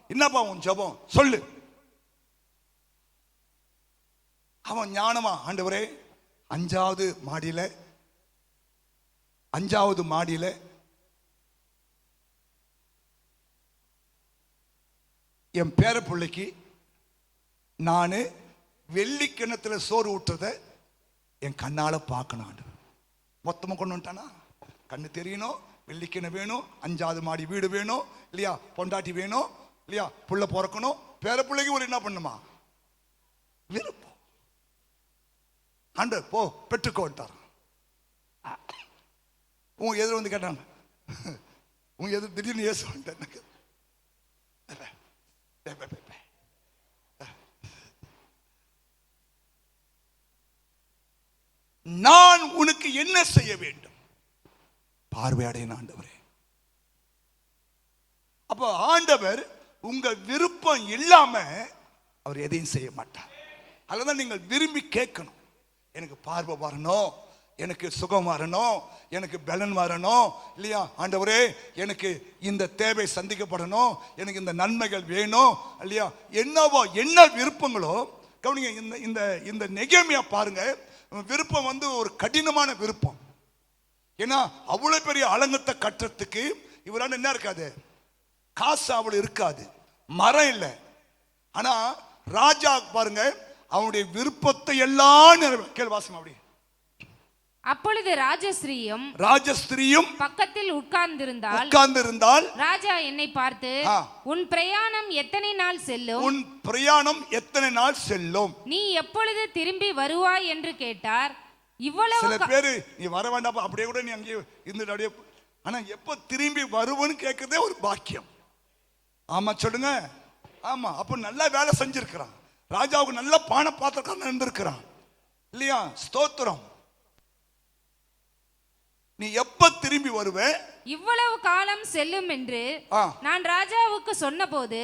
என்னப்பா உன் ஜெபம் சொல்லு. அவன் ஞானமா, ஆண்டவரே, அஞ்சாவது மாடியில என் பேர பிள்ளைக்கு நான் வெள்ளி கிணத்துல சோறு ஊட்டுறத என் கண்ணால பார்க்கணும். மொத்தமா கொண்டு வந்துட்டானா? கண்ணு தெரியணும், வெள்ளிக்கிணம் வேணும், 5வது மாடி வீடு வேணும் இல்லையா, பொண்டாட்டி வேணும் இல்லையா, புள்ள பிறக்கணும், பேர பிள்ளைக்கு ஒரு என்ன பண்ணுமா? விருப்பம். ஆண்டு போ பெற்றுக்கோட்டார். உங்க எதிர வந்து கேட்டாங்க, உங்க எதிர் திடீர்னு ஏசு வந்துட்டேன். நான் உனக்கு அதற்கு என்ன செய்ய வேண்டும்? பார்வையடையணும் ஆண்டவரே. அப்போ ஆண்டவர் உங்க விருப்பம் இல்லாம அவர் எதையும் செய்ய மாட்டார். அதுதான் நீங்கள் விரும்பி கேட்கணும். எனக்கு பார்வை வரணும், எனக்கு சுகம் வரணும், எனக்கு பலன் வரணும் இல்லையா ஆண்டவரே, எனக்கு இந்த தேவை சந்திக்கப்படணும், எனக்கு இந்த நன்மைகள் வேணும் இல்லையா, என்னவோ என்ன விருப்பங்களோ கவனிங்க. இந்த இந்த இந்த நெகேமியா பாருங்க, விருப்பம் ஒரு கடினமான விருப்பம். ஏன்னா அவ்வளவு பெரிய அலங்கத்தை கட்டுறதுக்கு இவரால் என்ன இருக்காது, காசு அவ்வளவு இருக்காது, மரம் இல்லை. ஆனா ராஜா பாருங்க அவனுடைய விருப்பத்தை எல்லாம் கேள்வாசம் அப்படி. அப்பொழுது ராஜஸ்திரியும் பக்கத்தில் உட்கார்ந்திருந்தால் ராஜா என்னை பார்த்து, உன் பிரயாணம் எத்தனை நாள் செல்லும், நீ எப்பொழுது திரும்பி வருவாய் என்று கேட்டார். இவ்வளவு சில பேரு நீ வர வேண்டாம் அப்படியே கூட நீ அங்கே இருந்துட்டு அப்படியே, ஆனா எப்ப திரும்பி வருவன்னு கேட்கறதே ஒரு பாக்கியம். ஆமா சொல்லுங்க. ஆமா, அப்ப நல்லா வேலை செஞ்சிருக்கிறான், ராஜாவுக்கு நல்ல பான பாத்திரக்காரன் இருந்திருக்கிறான் இல்லையா, ஸ்தோத்திரம். நீ எப்ப திரும்பி வருவே? இவ்வளவு காலம் செல்லும் என்று நான் ராஜாவுக்கு சொன்னபோது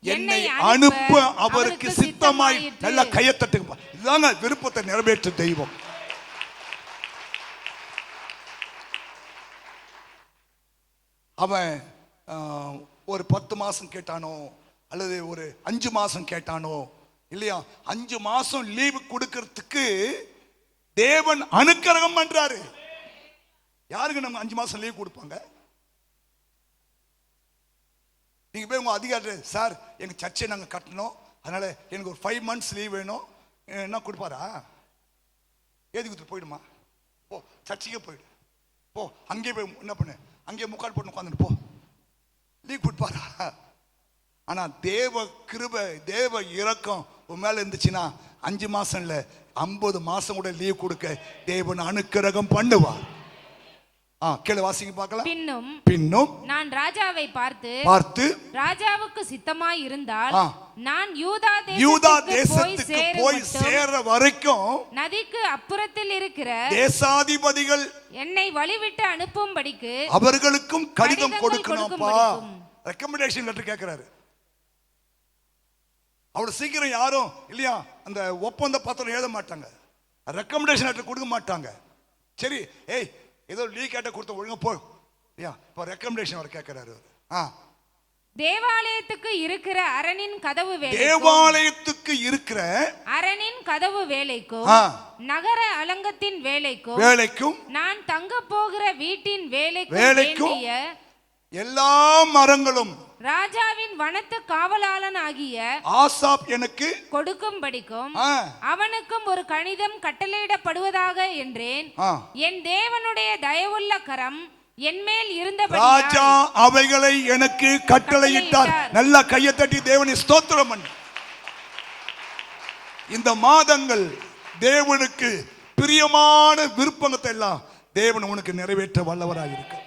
என்னை அனுப்ப அவருக்கு சித்தமாய். நல்ல கையத்தட்டுங்க. இதுதாங்க விருப்பத்தை நிறைவேற்ற தெய்வம். அவன் ஒரு 10 மாசம் கேட்டானோ அல்லது ஒரு 5 மாசம் கேட்டானோ இல்லையா, 5 மாசம் லீவு கொடுக்கிறதுக்கு தேவன் அனுக்கிரகம் பண்றாரு. யாருக்கு நம்ம 5 மாசம் லீவ் கொடுப்பாங்க? நீங்க போய் உங்க அதிகாரி, சார் எங்க சர்ச்சை நாங்க கட்டணும், அதனால எனக்கு ஒரு 5 months லீவ் வேணும், என்ன கொடுப்பாரா? ஏதி கொடுத்து போயிடுமா, போ சர்ச்சைக்கே போயிடு, போ அங்கே போய் என்ன பண்ணு, அங்கே முக்கால் போட்டு உட்காந்துட்டு போ, லீவ் கொடுப்பாரா? ஆனா தேவ கிருபை தேவ இரக்கம் உன் மேல இருந்துச்சுன்னா 5 மாசம் இல்ல 50 மாசம் கூட லீவ் கொடுக்க தேவன் அனுக்கிரகம் பண்ணுவார். கீழே வாசிங்க பார்க்கலாம். பின்னும் நான் ராஜாவை பார்த்து ராஜாவுக்கு சித்தமாய் இருந்தால் நான் யூதா தேசத்துக்கு போய் சேர வரைக்கும் நதிக்கு அப்புறத்தில் இருக்கிற தேசாதிபதிகள் என்னை வழிவிட்டு அனுப்பும்படிக்கு அவர்களுக்கும் கடிதம் கொடுக்கணும்ப்பா. ரெக்கமெண்டேஷன் லெட்டர் கேட்கிறாரு. அவ்வளவு சீக்கிரம் யாரும் இல்லையா அந்த ஒப்பந்த பத்திரம் எழுத மாட்டாங்க, ரெக்கமெண்டேஷன் லெட்டர் கொடுக்க மாட்டாங்க. சரி, ஏய் ஏதோ லீவ் கேட்ட கொடுத்த ஒழுங்கா போ, இப்ப ரெக்கமெண்டேஷன் அவர் கேட்கிறாரு. தேவாலயத்துக்கு இருக்கிற அரணின் கதவு வேலைக்கும் நகர அலங்கத்தின் வேலைக்கும் நான் தங்க போகிற வீட்டின் வேலைக்கும் எல்லா மரங்களும் ராஜாவின் வனத்து காவலாளன் ஆகிய ஆசாப் எனக்கு கொடுக்கும்படிக்கும் அவனுக்கும் ஒரு கடிதம் கட்டளையிடப்படுவதாக என்றேன். என் தேவனுடைய தயவுள்ள கரம் என்மேல் இருந்தபடியால் ராஜா அவைகளை எனக்கு கட்டளையிட்டார். நல்ல கையை தட்டி தேவனை ஸ்தோத்திரம் பண்ணு. இந்த மாதங்கள் தேவனுக்கு பிரியமான விருப்பத்தை எல்லாம் தேவன் உனக்கு நிறைவேற்ற வல்லவராக இருக்கு.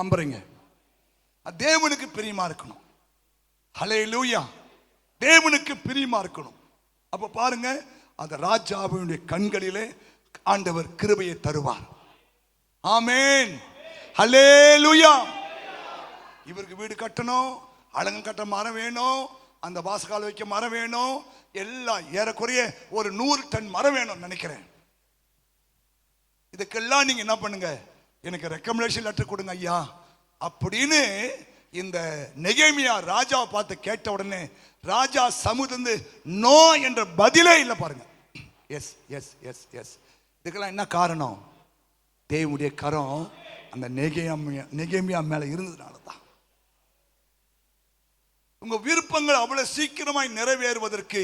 நம்புறீங்க? தேவனுக்கு பிரியமா இருக்கணும். ஹல்லேலூயா. தேவனுக்கு பிரியமா இருக்கணும். அப்ப பாருங்க, அந்த ராஜாவினுடைய கண்களிலே ஆண்டவர் கிருபையை தருவார். ஆமென். ஹல்லேலூயா. இவருக்கு வீடு கட்டணும், அலங்கம் கட்ட மரம் வேணும், அந்த வாசகால வைக்க மரம் வேணும், எல்லாம் ஏறக்குறைய ஒரு 100 டன் மரம் வேணும் நினைக்கிறேன். இதுக்கெல்லாம் நீங்க என்ன பண்ணுங்க, எனக்கு ரெக்கமெண்டேஷன் லெட்டர் கொடுங்க ஐயா அப்படின்னு இந்த நெகேமியா ராஜாவை பார்த்து கேட்ட உடனே ராஜா சமுதிருந்து நோ என்ற பதிலே இல்லை. பாருங்க, எஸ் எஸ் எஸ் எஸ். இதுக்கெல்லாம் என்ன காரணம்? தேவனுடைய கரம் அந்த நெகேமியா மேல இருந்ததுனால தான். உங்க விருப்பங்கள் அவ்வளவு சீக்கிரமாய் நிறைவேறுவதற்கு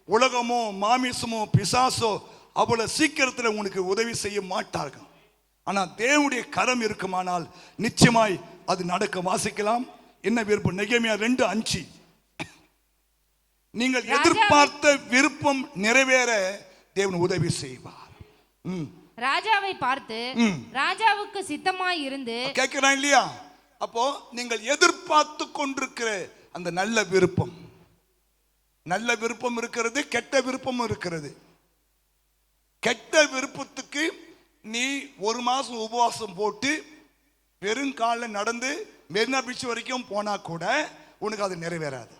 உலகமோ மாமிசமோ பிசாசோ அவ்வளவு சீக்கிரத்தில் உங்களுக்கு உதவி செய்ய மாட்டார்கள். ஆனா தேவனுடைய கரம் இருக்குமானால் நிச்சயமாய் அது நடக்க. வாசிக்கலாம். என்ன விருப்பம்? நெகேமியா 2:5. நீங்கள் எதிர்பார்த்த விருப்பம் நிறைவேற தேவன் உதவி செய்வார். ராஜாவை பார்த்து ராஜாவுக்கு சித்தமாய் இருந்து கேட்கிறான் இல்லையா? அப்போ நீங்கள் எதிர்பார்த்து கொண்டிருக்கிற அந்த நல்ல விருப்பம், நல்ல விருப்பம் இருக்கிறது, கெட்ட விருப்பம் இருக்கிறது. கெட்ட விருப்பத்துக்கு நீ ஒரு மாசம் உபவாசம் போட்டு வெறும் காலில் நடந்து மெரினா பீச் வரைக்கும் போனா கூட உனக்கு அது நிறைவேறாது.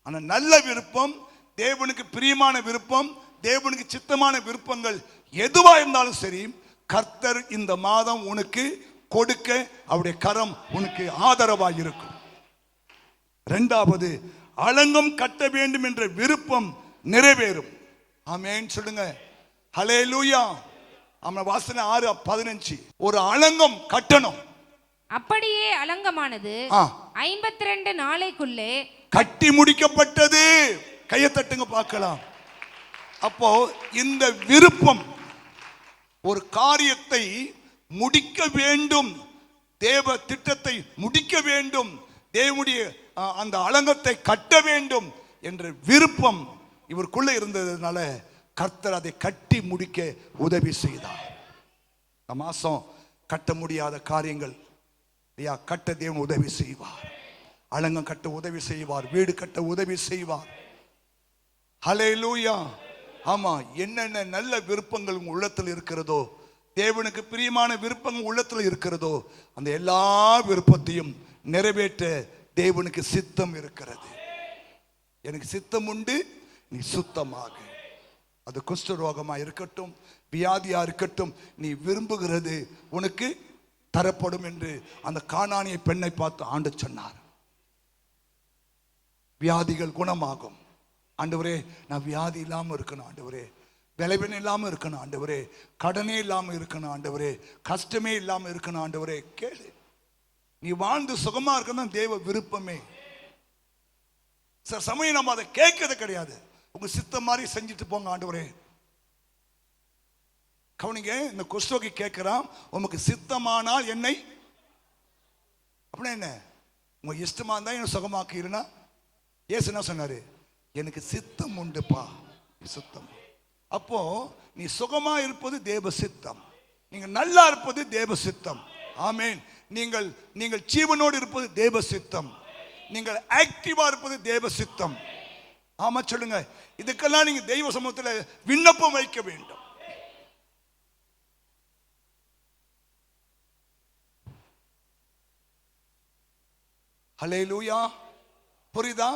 ஆனா நல்ல விருப்பம், தேவனுக்கு பிரியமான விருப்பம், தேவனுக்கு சித்தமான விருப்பங்கள் எதுவா இருந்தாலும் சரி, கர்த்தர் இந்த மாதம் உனக்கு கொடுக்க அவருடைய கரம் உனக்கு ஆதரவாக இருக்கும். இரண்டாவது, அலங்கம் கட்ட வேண்டும் என்ற விருப்பம் நிறைவேறும். ஆமென் சொல்லுங்க. ஹல்லேலூயா. ஆமென். வாசனை 6:15. ஒரு அலங்கம் கட்டணும். அப்படியே அலங்கமானது 52 நாளைக்குள்ளே கட்டி முடிக்கப்பட்டது. கையை தட்டுங்க பார்க்கலாம். அப்போ இந்த விருப்பம், ஒரு காரியத்தை முடிக்க வேண்டும், தேவ திட்டத்தை முடிக்க வேண்டும், தேவனுடைய அந்த அலங்கத்தை கட்ட வேண்டும் என்ற விருப்பம் இவருக்குள்ள இருந்ததுனால கர்த்தர் அதை கட்டி முடிக்க உதவி செய்தார். இந்த மாசம் கட்ட முடியாத காரியங்கள் கட்ட தேவன் உதவி செய்வார். அலங்கம் கட்ட உதவி செய்வார், வீடு கட்ட உதவி செய்வார். ஹல்லேலூயா. ஆமா, என்னென்ன நல்ல விருப்பங்கள் உங்க உள்ளத்தில் இருக்கிறதோ, தேவனுக்கு பிரியமான விருப்பங்கள் உள்ளத்தில் இருக்கிறதோ, அந்த எல்லா விருப்பத்தையும் நிறைவேற்ற தேவனுக்கு சித்தம் இருக்கிறது. எனக்கு சித்தம் உண்டு, நீ சுத்தமாக. அது குஷ்டரோகமா இருக்கட்டும், வியாதியா இருக்கட்டும், நீ விரும்புகிறது உனக்கு தரப்படும் என்று அந்த கானானிய பெண்ணை பார்த்து ஆண்டு சொன்னார். வியாதிகள் குணமாகும். ஆண்டவரே, நான் வியாதி இல்லாம இருக்கணும் ஆண்டவரே, விளைவின் இல்லாம இருக்கணும் ஆண்டவரே, கடனே இல்லாம இருக்கணும் ஆண்டவரே, கஷ்டமே இல்லாம இருக்கணும் ஆண்டவரே. கேளு, நீ வாழ்ந்து சுகமா இருக்கணும் தேவ விருப்பமே. சில சமயம் நம்ம அதை கேட்கறது கிடையாது. உங்க சித்தம் மாதிரி செஞ்சுட்டு போங்க ஆண்டவரே. கவனிங்க, இந்த குஷ்டரோகி கேட்கிறான், உமக்கு சித்தமானால் என்னை, அப்படின்னா என்ன, உங்க இஷ்டமா இருந்தா என்ன சுகமாக்கிறனா? இயேசு என்ன சொன்னாரு? எனக்கு சித்தம் உண்டுப்பா, சித்தம். அப்போ நீ சுகமா இருப்பது தேவ சித்தம், நீங்க நல்லா இருப்பது தேவ சித்தம். ஆமென். நீங்கள் ஜீவனோடு இருப்பது தேவ சித்தம், நீங்கள் ஆக்டிவா இருப்பது தேவ சித்தம். ஆமா சொல்லுங்க. இதுக்கெல்லாம் நீங்க தெய்வ சமூகத்தில் விண்ணப்பம் வைக்க வேண்டும். ஹல்லேலூயா. புரியுதா?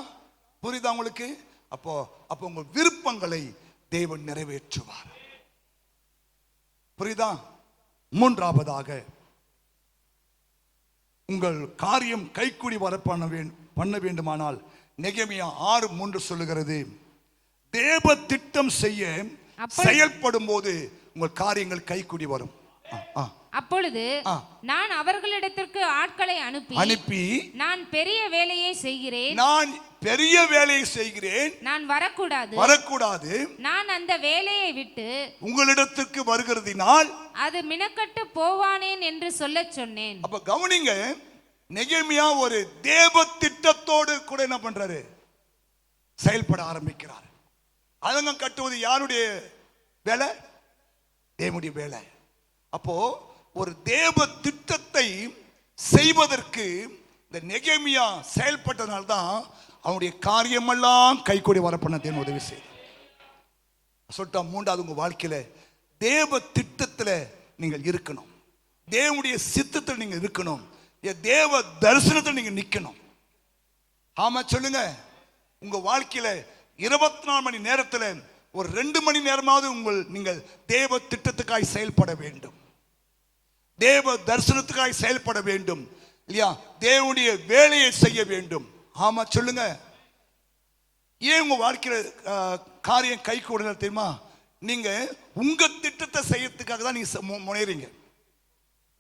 புரியுதா உங்களுக்கு? அப்போ உங்க விருப்பங்களை தேவன் நிறைவேற்றுவார். புரியுதா? மூன்றாவதாக, உங்கள் காரியம் கைக்கூடி வர பண்ண வேண்டுமானால் நெகேமியா 6:3 சொல்லுகிறது, தேவ திட்டம் செய்ய செயல்படும் போது உங்கள் காரியங்கள் கைக்கூடி வரும். அப்பொழுது நான் அவர்களிடத்திற்கு ஆட்களை அனுப்பி நான் பெரிய வேலையை செய்கிறேன், நான் வரக்கூடாது, நான் அந்த வேலையை விட்டு உங்களிடத்திற்கு வருகிறதினால் அது மினக்கட்டு போவானேன் என்று சொல்ல சொன்னேன். அப்ப கவனிங்க, நெகேமியா ஒரு தேவ திட்டத்தோடு கூட என்ன பண்றாரு? செயல்பட ஆரம்பிக்கிறார். அலங்கம் கட்டுவது யாருடைய வேலை? தேவனுடைய வேலை. அப்போ ஒரு தேவ திட்டத்தை செய்வதற்கு இந்த நெகேமியா செயல்பட்டதனால தான் அவனுடைய காரியமெல்லாம் கைகூடி வரப்பண்ண தேவன் உதவி செய்தார். சொல்லிட்டா, மூன்றாவது, உங்க வாழ்க்கையில தேவ திட்டத்தில் நீங்கள் இருக்கணும், தேவனுடைய சித்தத்தில் நீங்க இருக்கணும், தேவ தரிசனத்தில் நீங்க நிக்கணும். ஆமா சொல்லுங்க. உங்க வாழ்க்கையில 24 மணி நேரத்தில் ஒரு 2 மணி நேரமாவது நீங்கள் தேவ திட்டத்துக்காய் செயல்பட வேண்டும், தேவ தரிசனத்துக்காய் செயல்பட வேண்டும் இல்லையா? தேவனுடைய வேலையை செய்ய வேண்டும். ஆமா சொல்லுங்க. ஏன் உங்க வாழ்க்கையில காரியம் கை கூடல தெரியுமா? நீங்க உங்க திட்டத்தை செய்யறதுக்காக தான் நீங்க முனைறீங்க.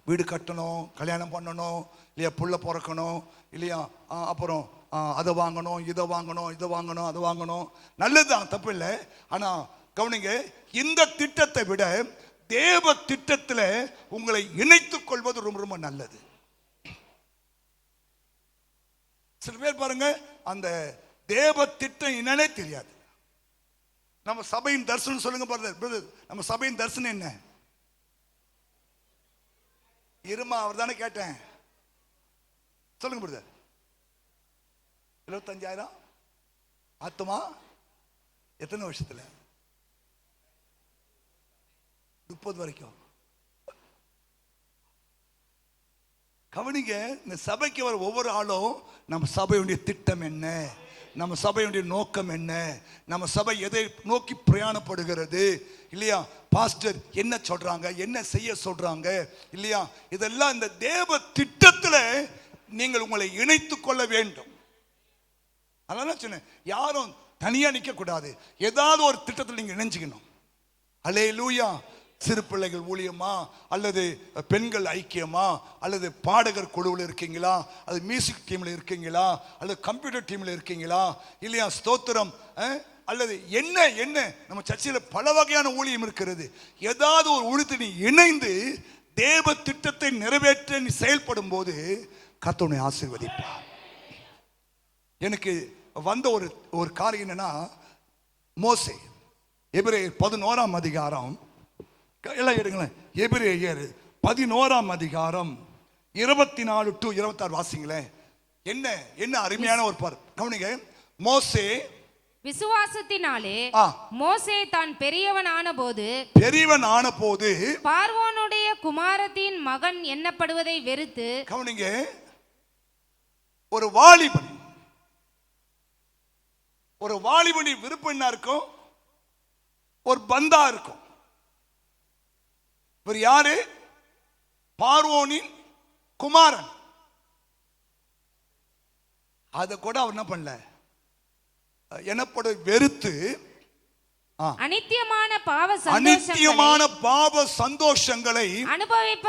வீடு கட்டணும், கல்யாணம் பண்ணணும் இல்லையா, புள்ள பிறக்கணும் இல்லையா, அப்புறம் அதை வாங்கணும், இதை வாங்கணும், அதை வாங்கணும். நல்லதுதான், தப்பு இல்லை. ஆனா கவனிங்க, இந்த திட்டத்தை விட தேவ திட்டத்தில் உங்களை இணைத்துக் கொள்வது ரொம்ப ரொம்ப நல்லது. சில பேர் பாருங்க, அந்த தேவ திட்டம் என்னன்னே தெரியாது. நம்ம சபையின் தரிசனம் சொல்லுங்க பிரதர், நம்ம சபையின் தரிசனம் என்ன? இருமா, அவர் தானே கேட்டேன், சொல்லுங்க பிரதர். 75,000 ஆத்துமா எத்தனை வருஷத்துல? 30 வரைக்கும். கவனிங்க, இந்த சபைக்கு வர ஒவ்வொரு ஆளும் நம்ம சபையுடைய திட்டம் என்ன, நம்ம சபையுடைய நோக்கம் என்ன, நம்ம சபை எதை நோக்கி பிரயாணப்படுகிறது இல்லையா, பாஸ்டர் என்ன சொல்றாங்க, என்ன செய்ய சொல்றாங்க இல்லையா, இதெல்லாம் இந்த தேவ திட்டத்தில் நீங்கள் உங்களை இணைத்துக் கொள்ள வேண்டும். அதான் சொன்னேன், யாரும் தனியா நிற்க கூடாது, ஏதாவது ஒரு திட்டத்தில் நீங்க இணைஞ்சுக்கணும். அல்லேலூயா. சிறு பிள்ளைகள் ஊழியமா, அல்லது பெண்கள் ஐக்கியமா, அல்லது பாடகர் குழுவில் இருக்கீங்களா, அல்லது மியூசிக் டீம்ல இருக்கீங்களா, அல்லது கம்ப்யூட்டர் டீம்ல இருக்கீங்களா இல்லையா, ஸ்தோத்திரம், அல்லது என்ன என்ன நம்ம சர்ச்சையில் பல வகையான ஊழியம் இருக்கிறது. ஏதாவது ஒரு ஊழியத்தை நீ இணைந்து தேவ திட்டத்தை நிறைவேற்ற நீ செயல்படும் போது கர்த்தர் ஆசீர்வதிப்பார். எனக்கு வந்த ஒரு காரியம் என்னன்னா, மோசே எபிரேயர் 11ஆம் அதிகாரம், எல்லாம் எடுங்களேன், எபிரேயர் 11ஆம் அதிகாரம் 24 to 26 வாசிங்களேன். என்ன என்ன அருமையான ஒரு கவனிங்க. மோசே விசுவாசத்தினாலே மோசே தான் பெரியவன் ஆன போது பார்வோனுடைய குமாரத்தின் மகன் எண்ணப்படுவதை வெறுத்து, கவனிங்க, ஒரு வாலிபனி விருப்பம் என்ன இருக்கும், ஒரு பந்தா இருக்கும். இவர் யாரு, பார்வோனின் குமாரன். அத கூட அவர் என்ன பண்ணல, எனப்பட வெறுத்து அநித்தியமான பாவ சந்தோஷங்களை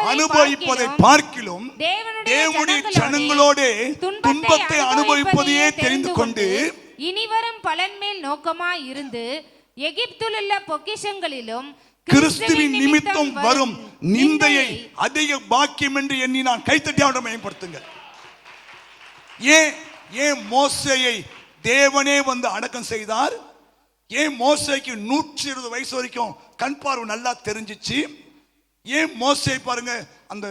அனுபவிப்பதை பார்க்கிலும் தேவனுடைய ஜனங்களோடு துன்பத்தை அனுபவிப்பதையே தெரிந்து கொண்டு இனிவரும் பலன் மேல் நோக்கமாய் இருந்து எகிப்தில் உள்ள பொக்கிஷங்களிலும் கிறிஸ்துவின் நிமித்தம் வரும் நிந்தையை அதிக பாக்கியம் என்று எண்ணி நான் கைத்தட்டி அவரை மேம்படுத்துங்க. ஏன் மோசேயை தேவனே வந்து அடக்கம் செய்தார்? ஏன் மோசேக்கு 120 வயசு வரைக்கும் கண் பார்வை நல்லா தெரிஞ்சிச்சு? ஏன் மோசே பாருங்க, அந்த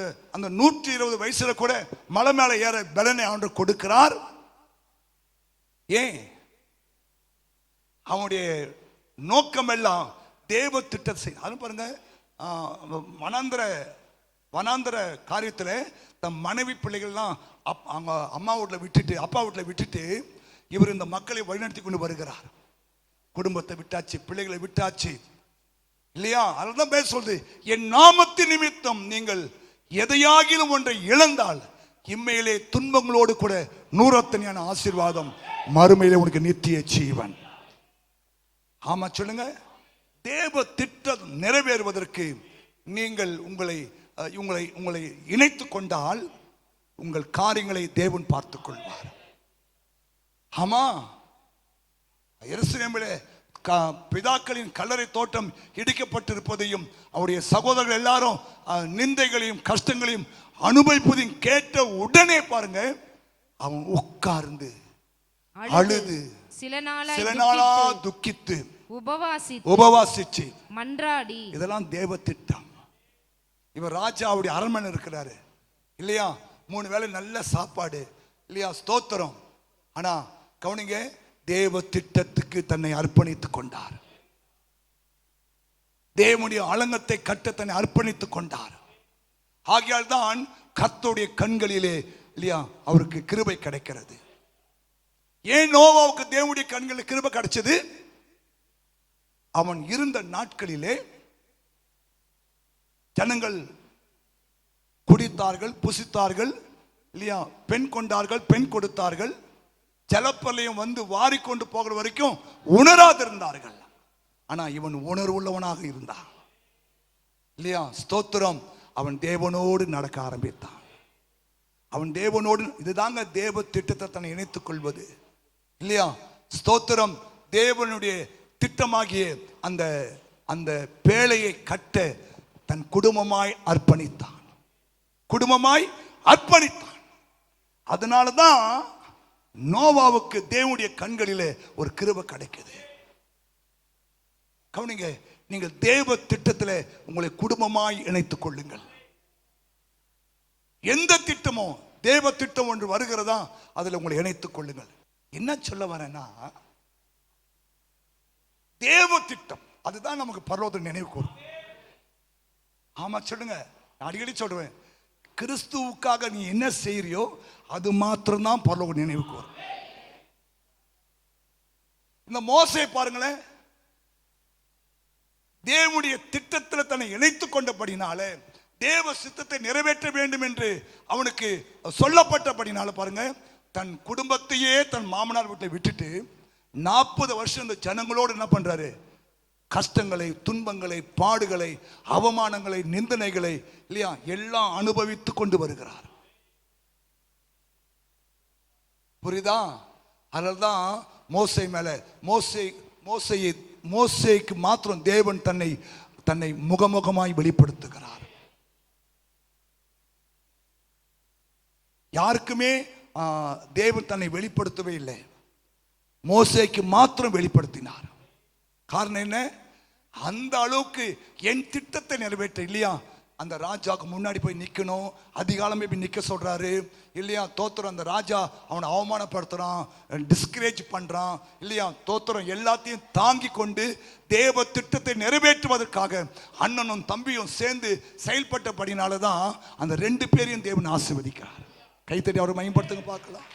120 வயசுல கூட மலை மேல ஏற பலனை ஆண்டவர் கொடுக்கிறார். ஏன்? அவனுடைய நோக்கம் எல்லாம் தேவ திட்டத்தை. அது பாருங்க, வனாந்திர காரியத்தில் தம் மனைவி பிள்ளைகள்லாம் அவங்க அம்மா வீட்டில் விட்டுட்டு, அப்பா வீட்டில் விட்டுட்டு இவர் இந்த மக்களை வழிநடத்தி கொண்டு வருகிறார். குடும்பத்தை விட்டாச்சு, பிள்ளைகளை விட்டாச்சு இல்லையா. அதுதான் பேச சொல்றது, என் நாமத்தின் நிமித்தம் நீங்கள் எதையாகிலும் ஒன்றை இழந்தால் இம்மையிலே துன்பங்களோடு கூட 100 ஆசீர்வாதம், மறுமையிலே உனக்கு நித்திய ஜீவன். ஆமா சொல்லுங்க. தேவ திட்டம் நிறைவேறுவதற்கு நீங்கள் உங்களை இணைத்துக் கொண்டால் உங்கள் காரியங்களை தேவன் பார்த்துக் கொள்வார். ஆமா, எருசலேமிலே பிதாக்களின் கல்லறை தோட்டம் இடிக்கப்பட்டிருப்பதையும் அவருடைய சகோதரர்கள் எல்லாரும் நிந்தைகளையும் கஷ்டங்களையும் அனுபவிப்பதையும் கேட்ட உடனே பாருங்க, அவன் உட்கார்ந்து அழுது சில நாளா துக்கித்து உபவாசிச்சு மன்றாடி, இதெல்லாம் தேவ திட்டம். இவர் ராஜாவுடைய அரண்மனை இருக்கிறாரு இல்லையா, 3 வேளை நல்ல சாப்பாடு இல்லையா, ஸ்தோத்திரம். ஆனா கவனிங்க, தேவ திட்டத்துக்கு தன்னை அர்ப்பணித்துக் கொண்டார். தேவனுடைய அலங்கத்தை கட்ட தன்னை அர்ப்பணித்துக் கொண்டார். ஆகையால் தான் கர்த்தருடைய கண்களிலே இல்லையா அவருக்கு கிருபை கிடைக்கிறது. ஏன் நோவாவுக்கு தேவனுடைய கண்களில் கிருபை கிடைச்சது? அவன் இருந்த நாட்களிலே ஜனங்கள் குடித்தார்கள், புசித்தார்கள் இல்லையா, பெண் கொண்டார்கள், பெண் கொடுத்தார்கள், ஜலப்பலையும் வந்து வாரிக்கொண்டு போகிற வரைக்கும் உணராதிருந்தார்கள். ஆனா இவன் உணர்வுள்ளவனாக இருந்தான் இல்லையா, ஸ்தோத்திரம். அவன் தேவனோடு நடக்க ஆரம்பித்தான். அவன் தேவனோடு, இதுதாங்க தேவ திட்டத்தை தன்னை இணைத்துக் கொள்வது இல்லையா, ஸ்தோத்திரம். தேவனுடைய திட்டமாகிய அந்த பேழையை கட்ட தன் குடும்பமாய் அர்ப்பணித்தான். அதனாலதான் நோவாவுக்கு தேவனுடைய கண்களிலே ஒரு கிருபை கிடைக்குது. கவனிங்க, நீங்கள் தேவ திட்டத்தில் உங்களை குடும்பமாய் இணைத்துக் கொள்ளுங்கள். எந்த திட்டமோ தேவ திட்டம் ஒன்று வருகிறதா, அதில் உங்களை இணைத்துக் கொள்ளுங்கள். என்ன சொல்ல வரேன்னா, தேவ திட்டம் அதுதான் நமக்கு பரலோகத்தை நினைவு கூறும். ஆமா சொல்லுங்க. அடிக்கடி சொல்றேன், கிறிஸ்துவுக்காக நீ என்ன செய்யறியோ அது மாத்திரம்தான் பரலோக நினைவுக்கு வரும். இந்த மோசே பாருங்களேன், தேவனுடைய திட்டத்தில் தன்னை இணைத்துக் கொண்டபடினால, தேவ சித்தத்தை நிறைவேற்ற வேண்டும் என்று அவனுக்கு சொல்லப்பட்டபடினால பாருங்க, தன் குடும்பத்தையே தன் மாமனார் வீட்டை விட்டுட்டு 40 வருஷம் இந்த ஜனங்களோடு என்ன பண்றாரு? கஷ்டங்களை, துன்பங்களை, பாடுகளை, அவமானங்களை, நிந்தனைகளை இல்லையா எல்லாம் அனுபவித்துக் கொண்டு வருகிறார். புரியுதா? அதனால்தான் மோசே மேல மோசேக்கு மாத்திரம் தேவன் தன்னை முகமுகமாய் வெளிப்படுத்துகிறார். யாருக்குமே தேவன் தன்னை வெளிப்படுத்தவே இல்லை, மோசேக்கு மாத்திரம் வெளிப்படுத்தினார். காரணம் என்ன? அந்த அளவுக்கு என் திட்டத்தை நிறைவேற்ற இல்லையா, அந்த ராஜாவுக்கு முன்னாடி போய் நிற்கணும். அதிகாலமே போய் நிற்க சொல்றாரு இல்லையா. தோத்திரம், அந்த ராஜா அவனை அவமானப்படுத்துறான், டிஸ்கரேஜ் பண்றான் இல்லையா. தோத்திரம் எல்லாத்தையும் தாங்கி கொண்டு தேவ திட்டத்தை நிறைவேற்றுவதற்காக அண்ணனும் தம்பியும் சேர்ந்து செயல்பட்டபடினால தான் அந்த 2 பேரையும் தேவன் ஆசீர்வதிக்கிறார். கைத்தட்டி அவரை மயப்படுத்துங்க பார்க்கலாம்.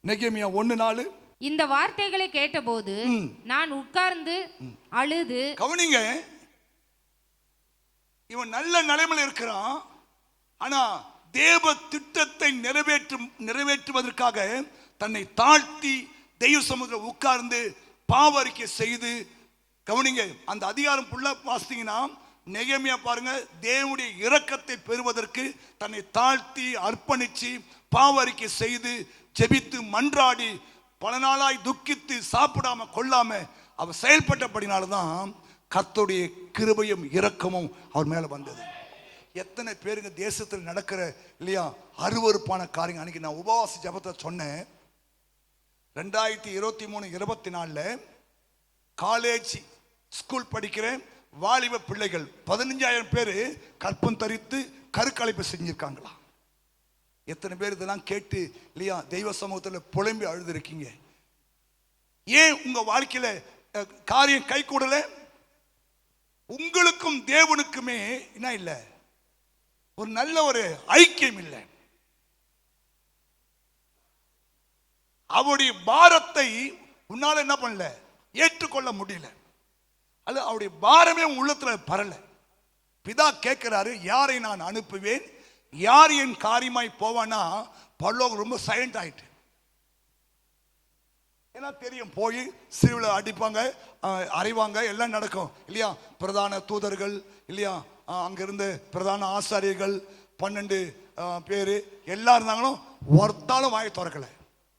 நெகேமியா 1:4. இந்த வார்த்தைகளை கேட்டபோது நான் உட்கார்ந்து அழுது. கவனிங்க, இவன் நல்ல நிலைமையில் இருக்கிறான். ஆனா தேவ திட்டத்தை நிறைவேற்றுவதற்காக தன்னை தாழ்த்தி தெய்வ சமூகத்தில் உட்கார்ந்து பாவரிக்கை செய்து. கவனிங்க, அந்த அதிகாரம் ஃபுல்லா வாசித்தீங்கன்னா நெகேமியா பாருங்க, தேவனுடைய இரக்கத்தை பெறுவதற்கு தன்னை தாழ்த்தி அர்ப்பணிச்சு பாவரிக்கை செய்து ஜெபித்து மன்றாடி பல நாளாய் துக்கித்து சாப்பிடாம கொள்ளாம அவர் செயல்பட்டபடினால்தான் கர்த்தருடைய கிருபையும் இரக்கமும் அவர் மேல வந்தது. எத்தனை பேருங்க தேசத்தில் நடக்கிற இல்லையா அருவருப்பான காரியங்கள். அன்னைக்கு நான் உபவாச ஜபத்தை சொன்னேன். 2023-24 காலேஜ் ஸ்கூல் படிக்கிற வாலிப பிள்ளைகள் 15,000 பேர் கற்பம் தரித்து கருக்கலைப்பு செஞ்சிருக்காங்களா. எத்தனை பேர் இதெல்லாம் கேட்டு இல்லையா தெய்வ சமூகத்தில் புலம்பி அழுது இருக்கீங்க? ஏன் உங்க வாழ்க்கையில காரியம் கை கூடல? உங்களுக்கும் தேவனுக்குமே என்ன இல்லை, ஒரு நல்ல ஒரு ஐக்கியம் இல்லை. அவருடைய பாரத்தை உன்னால என்ன பண்ணல, ஏற்றுக்கொள்ள முடியல. அல்ல, அவருடைய பாரமே உள்ளத்துல பரல. பிதா கேட்கிறாரு, யாரை நான் அனுப்புவேன், யார் என் காரியமாய் போவானா? பரலோகம் ரொம்ப சைலண்ட் ஆயிட்டு. ஏன்னா தெரியும், போய் சிறுவில அடிப்பாங்க, அறைவாங்க, எல்லாம் நடக்கும் இல்லையா. பிரதான தூதர்கள் இல்லையா, அங்கிருந்து பிரதான ஆசாரியர்கள் 12 பேர் எல்லாம் இருந்தாங்களும் ஒருத்தாலும் வாயை திறக்கல.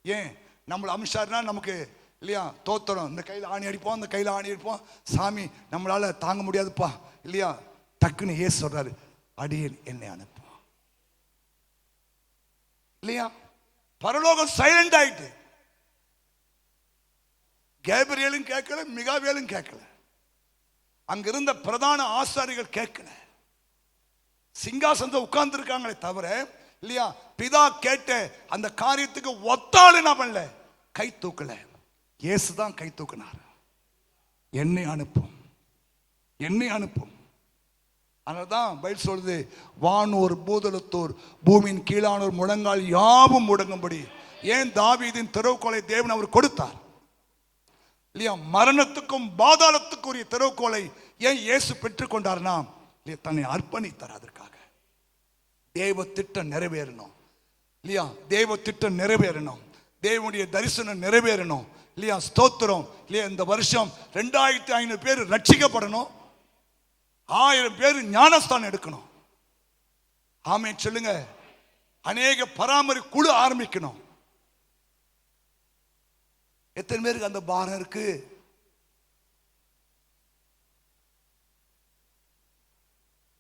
ஏன்? நம்மளை அமிச்சாருன்னா நமக்கு இல்லையா தோத்திரம், இந்த கையில் ஆணி அடிப்போம், இந்த கையில் ஆணி அடிப்போம். சாமி நம்மளால தாங்க முடியாதுப்பா இல்லையா. டக்குன்னு ஏசு சொல்றாரு, அடியேன் என்னை அனுப்பு இல்லையா. பரலோகம் சைலண்ட் ஆயிட்டு. கேப்ரியலும் கேட்கல, மிகாவேலும் கேட்கல, அங்கிருந்த பிரதான ஆசாரிகள் கேட்கல. சிங்காசனத்தை உட்கார்ந்து இருக்காங்களே தவிர இல்லையா பிதா கேட்ட அந்த காரியத்துக்கு ஒத்தாள் என்ன பண்ணல, கை தூக்கல. இயேசுதான் கை தூக்கினார். என்னை அனுப்பும், என்னை அனுப்பும். அதனால்தான் பைபிள் சொல்லுது, வானோர் பூதலத்தோர் பூமியின் கீழானோர் முழங்கால் யாவும் முடங்கும்படி. ஏன்? தாவீதின் திறவுகோலை தேவன் அவர் கொடுத்தார் இல்லையா. மரணத்துக்கும் பாதாளத்துக்குரிய திறவுகோலை ஏன் இயேசு பெற்றுக் கொண்டார்னா, தன்னை அர்ப்பணித்தார். அதற்காக தேவ திட்டம் நிறைவேறணும் இல்லையா. தேவ திட்டம் நிறைவேறணும், தேவனுடைய தரிசனம் நிறைவேறணும் இல்லையா. ஸ்தோத்திரம் இல்லையா. இந்த வருஷம் 2500 பேர் ரட்சிக்கப்படணும், 1000 பேர் ஞானஸ்தானம் எடுக்கணும். ஆமென் சொல்லுங்க. அநேக பராமரி குழு ஆரம்பிக்கணும். எத்தனை பேருக்கு அந்த பாரம் இருக்கு?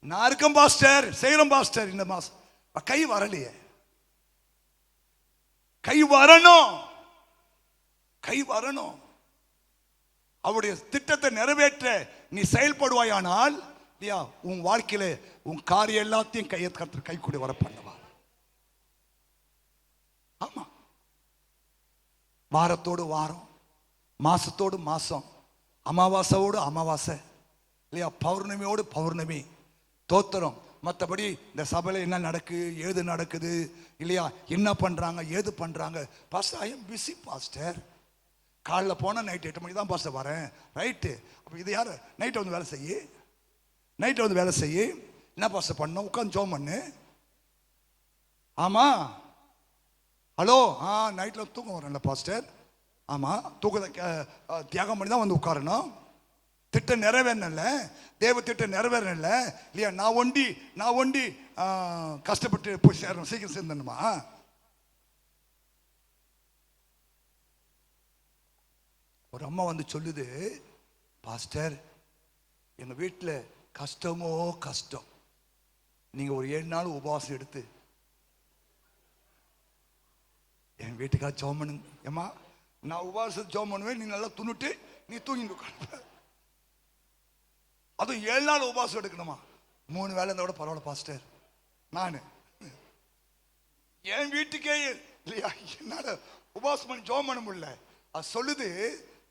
நான் இருக்கேன் பாஸ்டர், செய்யறோம் பாஸ்டர். இந்த மாசம் கை வரலையே. கை வரணும், கை வரணும். அவருடைய திட்டத்தை நிறைவேற்ற நீ செயல்படுவாயானால் இல்லையா, உன் வாழ்க்கையில உன் காரியம் எல்லாத்தையும் கை கூட வர பண்ணவா. ஆமா, வாரத்தோடு வாரம், மாசத்தோடு மாசம், அமாவாசையோடு அமாவாசை இல்லையா? பௌர்ணமியோடு பௌர்ணமி தோத்திரம். மற்றபடி இந்த சபையில் என்ன ஏது நடக்குது இல்லையா, என்ன பண்ணுறாங்க ஏது பண்ணுறாங்க. Pastor I am busy pastor, காலைல போனால் நைட்டு 8 மணிக்கு தான் பாஸ்டர் வரேன். ரைட்டு, அப்போ இது யார்? நைட்டை வந்து வேலை செய்யி, நைட்டை வந்து வேலை செய்யி. என்ன பாஸ்டர் பண்ணோம்? உட்காந்து ஜோம் பண்ணு. ஆமாம், ஹலோ, நைட்டில் தூக்கம் வரேன்ல பாஸ்டர். ஆமாம், தூக்கத்தை தியாகம் பண்ணி தான் வந்து உட்காரணும். திட்டம் நிறைவேறல, தேவ திட்டம் நிறைவேறல இல்லையா? நான் ஒண்டி கஷ்டப்பட்டு போய் சேரணும், சீக்கிரம் சேர்ந்தணுமா? ஒரு அம்மா வந்து சொல்லுது, பாஸ்டர் எங்க வீட்டில் கஷ்டமோ கஷ்டம், நீங்க ஒரு 7 நாள் உபவாசம் எடுத்து என் வீட்டுக்காக ஜெபம் பண்ணுங்க. ஏமா, நான் உபவாசம் ஜெபம் பண்ணுவேன், நீ நல்லா துணுட்டு நீ தூங்கிட்டு உட்காந்து. அதுவும் 7 நாள் உபவாசம் எடுக்கணுமா? 3 வேலை இருந்தா கூட பரவாயில்ல பாஸ்டர். நான் என் வீட்டுக்கே இல்லையா என்னால உபவாசம் பண்ணி ஜெபம் பண்ண முடியல. அது சொல்லுது,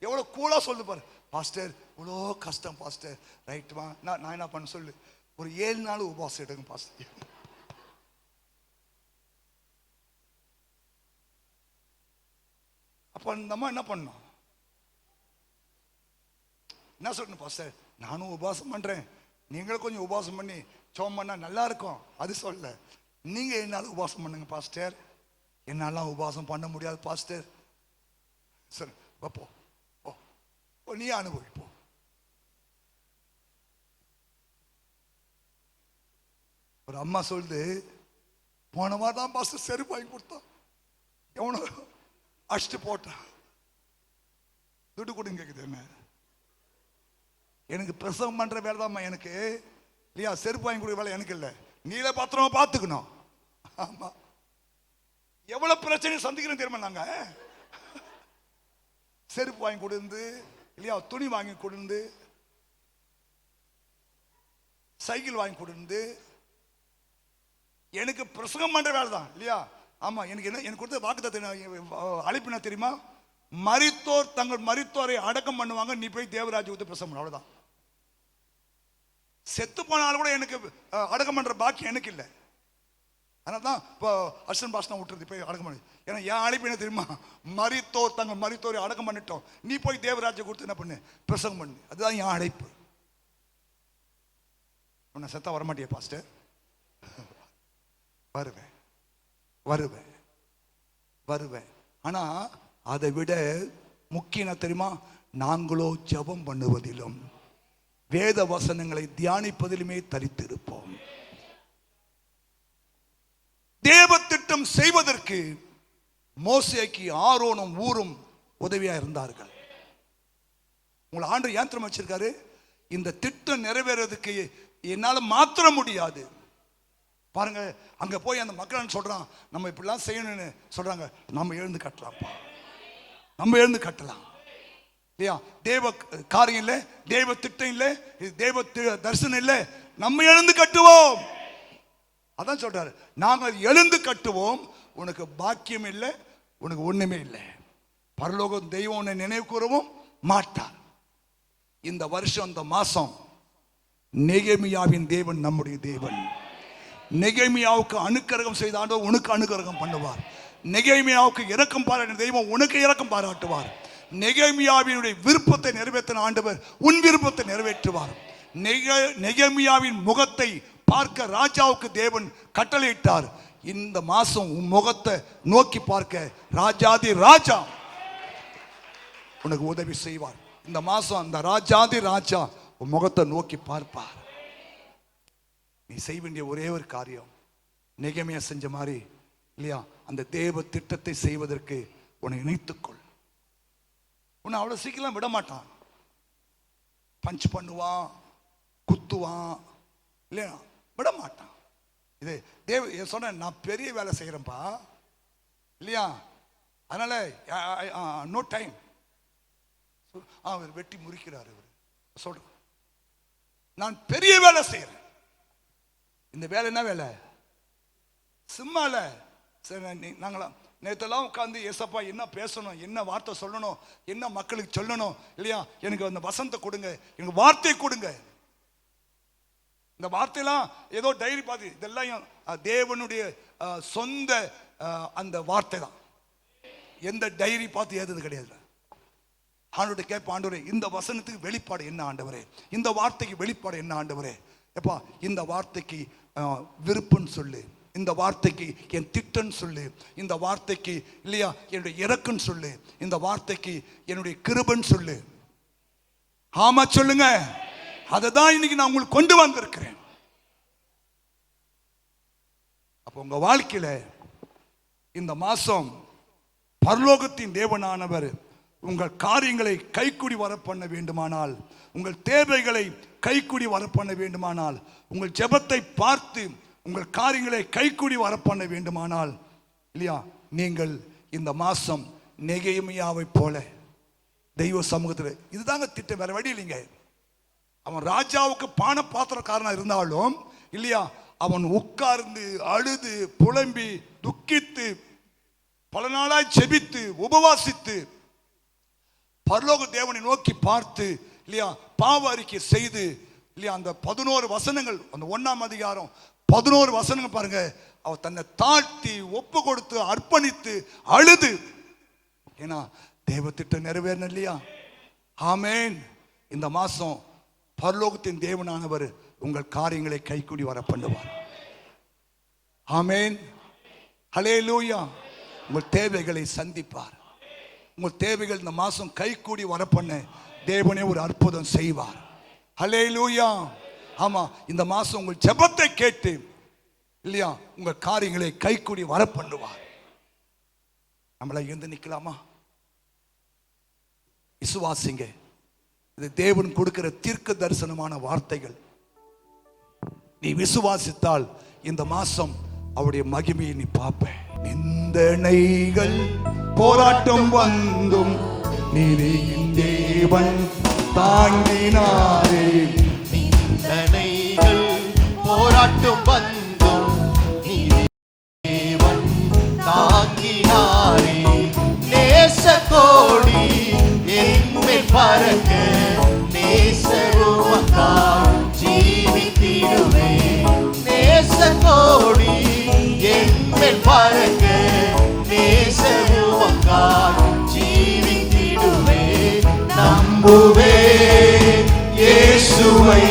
எவ்வளவு கூலா சொல்லு பாரு, பாஸ்டர் இவ்வளோ கஷ்டம் பாஸ்டர். ரைட்டுமா, நான் என்ன பண்ண சொல்லு, ஒரு 7 நாள் உபவாசம் எடுங்க பாஸ்டர். அப்ப அந்த அம்மா என்ன பண்ணோம்? என்ன சொல்லணும்? பாஸ்டர் நானும் உபவாசம் பண்றேன், நீங்களும் கொஞ்சம் உபவாசம் பண்ணி ஜெபம் பண்ணா நல்லா இருக்கும். அது சொல்ல, நீங்க என்னால உபவாசம் பண்ணுங்க பாஸ்டர். என்னால உபவாசம் பண்ண முடியாது பாஸ்டர். சரி போ, நீ அனுபவிப்போ. ஒரு அம்மா சொல்லுது, போன வாரம் தான் பாஸ்டர் செருப்பு வாங்கி கொடுத்தான், எவனோ அடிச்சுட்டு போட்டான், துட்டு கொடுங்க கேக்குது. என்ன, எனக்கு பிரசவம் பண்ற வேலை தான் எனக்கு இல்லையா, செருப்பு வாங்கி கொடுக்குற வேலை எனக்கு இல்லை. நீல பத்திரமா பார்த்துக்கணும். ஆமா, எவ்வளவு பிரச்சனை சந்திக்கிறோம் தெரியுமா? நாங்க செருப்பு வாங்கி கொடுந்து இல்லையா, துணி வாங்கி கொடுந்து, சைக்கிள் வாங்கி கொடுந்து, எனக்கு பிரசங்கம் பண்ற வேலை தான் இல்லையா. ஆமா, எனக்கு என்ன, எனக்கு கொடுத்த வாக்குத்தத்தம் அழைப்பினா தெரியுமா? மரித்தோர் தங்கள் மரித்தோரை அடக்கம் பண்ணுவாங்க, நீ போய் தேவராஜ்யத்தை பிரசங்கம். அவ்வளவுதான். செத்து போனாலும் கூட எனக்கு அடக்கம் பண்ற பாக்கியம் எனக்கு இல்லை. அதனால தான் இப்போ அர்ஷன் பாஷனா விட்டுறது போய் அடக்கம் பண்ணு. ஏன்னா என் அழைப்பு என்ன தெரியுமா? மரித்தோர் தங்கள் மரித்தோரை அடக்கம் பண்ணிட்டோம், நீ போய் தேவராஜ்யம் கொடுத்து என்ன பண்ணு, பிரசங்கம் பண்ணு. அதுதான் என் அழைப்பு. உன்னை செத்தா வரமாட்டியா பாஸ்டர்? வருவேன் வருவேன் வருவேன். ஆனா அதை விட முக்கியம் தெரியுமா? நாங்களோ ஜெபம் பண்ணுவதிலும் வேத வசனங்களை தியானிப்பதிலுமே தரித்திருப்போம். தேவ திட்டம் செய்வதற்கு மோசேக்கு ஆரோனும் ஊரும் உதவியா இருந்தார்கள். உங்களை ஆண்டு ஏந்திரம் வச்சிருக்காரு. இந்த திட்டம் நிறைவேறதுக்கு என்னால மாத்திர முடியாது. பாருங்க, அங்க போய் அந்த மக்கள் சொல்றான், நம்ம இப்படிலாம் செய்யணும்னு சொல்றாங்க. நம்ம எழுந்து கட்டலாம்ப்பா, நம்ம எழுந்து கட்டலாம் இல்லையா? தேவ காரியம் இல்லை, தேவ திட்டம் இல்லை, தேவ தரிசனம் இல்லை, நம்ம எழுந்து கட்டுவோம். அதான் சொல்றாரு, நாங்கள் எழுந்து கட்டுவோம். உனக்கு பாக்கியம் இல்லை, உனக்கு ஒண்ணுமே இல்லை. பரலோகம் தெய்வம் உன்னை நினைவு கூறவும் மாட்டார். இந்த வருஷம், இந்த மாசம் நெகேமியாவின் தேவன் நம்முடைய தேவன். நெகேமியாவுக்கு அனுக்கிரகம் செய்த ஆண்டவர் உனக்கு அனுக்கிரகம் பண்ணுவார். நெகேமியாவுக்கு இரக்கம் பாராட்டின தெய்வம் உனக்கு இரக்கம் பாராட்டுவார். நெகேமியாவினுடைய விருப்பத்தை நிறைவேற்றின ஆண்டவர் உன் விருப்பத்தை நிறைவேற்றுவார். நெகேமியாவின் முகத்தை பார்க்க ராஜாவுக்கு தேவன் கட்டளையிட்டார். இந்த மாசம் உன் முகத்தை நோக்கி பார்க்க ராஜாதி ராஜா உனக்கு உதவி செய்வார். இந்த மாசம் அந்த ராஜாதி ராஜா உன் முகத்தை நோக்கி பார்ப்பார். நீ செய்ய வேண்டிய ஒரே ஒரு காரியம், நெகேமியா செஞ்ச மாதிரி இல்லையா, அந்த தேவ திட்டத்தை செய்வதற்கு உன்னை இணைத்துக்கொள். உன்னை அவ்வளவு சீக்கிரம் விட மாட்டான். பஞ்ச் பண்ணுவான், குத்துவான் இல்லையா, விட மாட்டான். இது தேவ சொன்ன, நான் பெரிய வேலை செய்யறேன்ப்பா இல்லையா, அதனால நோ டைம். அவர் வெட்டி முறிக்கிறார். அவர் சொல்ற, நான் பெரிய வேலை செய்யறேன். இந்த வேலை என்ன வேலை? சும்மால நாங்களாம் நேற்றெல்லாம் உட்காந்து ஏசப்பா என்ன பேசணும், என்ன வார்த்தை சொல்லணும், என்ன மக்களுக்கு சொல்லணும் இல்லையா, எனக்கு அந்த வசனத்தை கொடுங்க, எனக்கு வார்த்தை கொடுங்க. இந்த வார்த்தையெல்லாம் ஏதோ டைரி பார்த்து, இதெல்லாம் தேவனுடைய சொந்த அந்த வார்த்தை தான். எந்த டைரி பார்த்து ஏதுது கிடையாது. ஆண்டவரே கேட்ப, ஆண்டவரே இந்த வசனத்துக்கு வெளிப்பாடு என்ன ஆண்டவரே, இந்த வார்த்தைக்கு வெளிப்பாடு என்ன ஆண்டவரே, எப்பா இந்த வார்த்தைக்கு விருப்பம் சொல்லு, இந்த வார்த்தைக்கு என் திட்டம் சொல்லு, இந்த வார்த்தைக்கு இல்லையா என்னுடைய இறக்குன்னு சொல்லு, இந்த வார்த்தைக்கு என்னுடைய கிருபன் சொல்லு. ஆமா சொல்லுங்க. அதை தான் இன்னைக்கு நான் உங்களுக்கு கொண்டு வந்திருக்கிறேன். அப்போ உங்க வாழ்க்கையில இந்த மாசம் பரலோகத்தின் தேவனானவர் உங்கள் காரியங்களை கைக்கூடி வர பண்ண வேண்டுமானால், உங்கள் தேவைகளை கைக்கூடி வர பண்ண வேண்டுமானால், உங்கள் ஜெபத்தை பார்த்து உங்கள் காரியங்களை கைக்கூடி வர பண்ண வேண்டுமானால் இல்லையா, நீங்கள் இந்த மாசம் நெகேமியாவை போல தெய்வ சமூகத்தில், இதுதாங்க திட்டம், வேற வழி இல்லைங்க. அவன் ராஜாவுக்கு பான பாத்திரக்காரனா இருந்தாலும் இல்லையா, அவன் உட்கார்ந்து அழுது புலம்பி துக்கித்து பல நாளாய் செபித்து உபவாசித்து பரலோக தேவனை நோக்கி பார்த்து இல்லையா பாவ அறிக்கை செய்து இல்லையா, அந்த 11 வசனங்கள், அந்த 1ஆம் அதிகாரம் 11 வசனங்கள் பாருங்க, அவ தன்னை தாழ்த்தி ஒப்பு கொடுத்து அர்ப்பணித்து அழுது, ஏன்னா தேவ திட்டம் நிறைவேறணும் இல்லையா. ஆமேன். இந்த மாசம் பரலோகத்தின் தேவனானவர் உங்கள் காரியங்களை கைக்கூடி வர பண்ணுவார். ஆமேன். ஹல்லேலூயா. உங்கள் தேவைகளை சந்திப்பார். உங்கள் தேவைகள் இந்த மாசம் கைக்கூடி வர பண்ண தேவனே ஒரு அற்புதம் செய்வார். ஹல்லேலூயா. ஆமா, இந்த மாசம் உங்கள் ஜெபத்தை கேட்டு இல்லையா உங்கள் காரியங்களை கைக்கூடி வர பண்ணுவார். நம்மளை எழுந்து நிக்கலாமா? விசுவாசிங்க. இது தேவன் கொடுக்கிற தீர்க்க தரிசனமான வார்த்தைகள். நீ விசுவாசித்தால் இந்த மாசம் அவருடைய மகிமையை நீ பார்ப்ப. நிந்தனைகள் போராட்டம் வந்தும் நீரின் தேவன் தாங்கினாரே. நிந்தனைகள் போராட்டம் வந்தும் நீரின் தேவன் தாங்கினாரே. நேசத்தோடி என்மேல் பறக்க நேசருமக்கால் ஜீவித்திடுவே. நேசத்தோடி என்மேல் பறக்க நேசருமக்கால் ஜீவித்திடுவே. நம்புவே இயேசுவை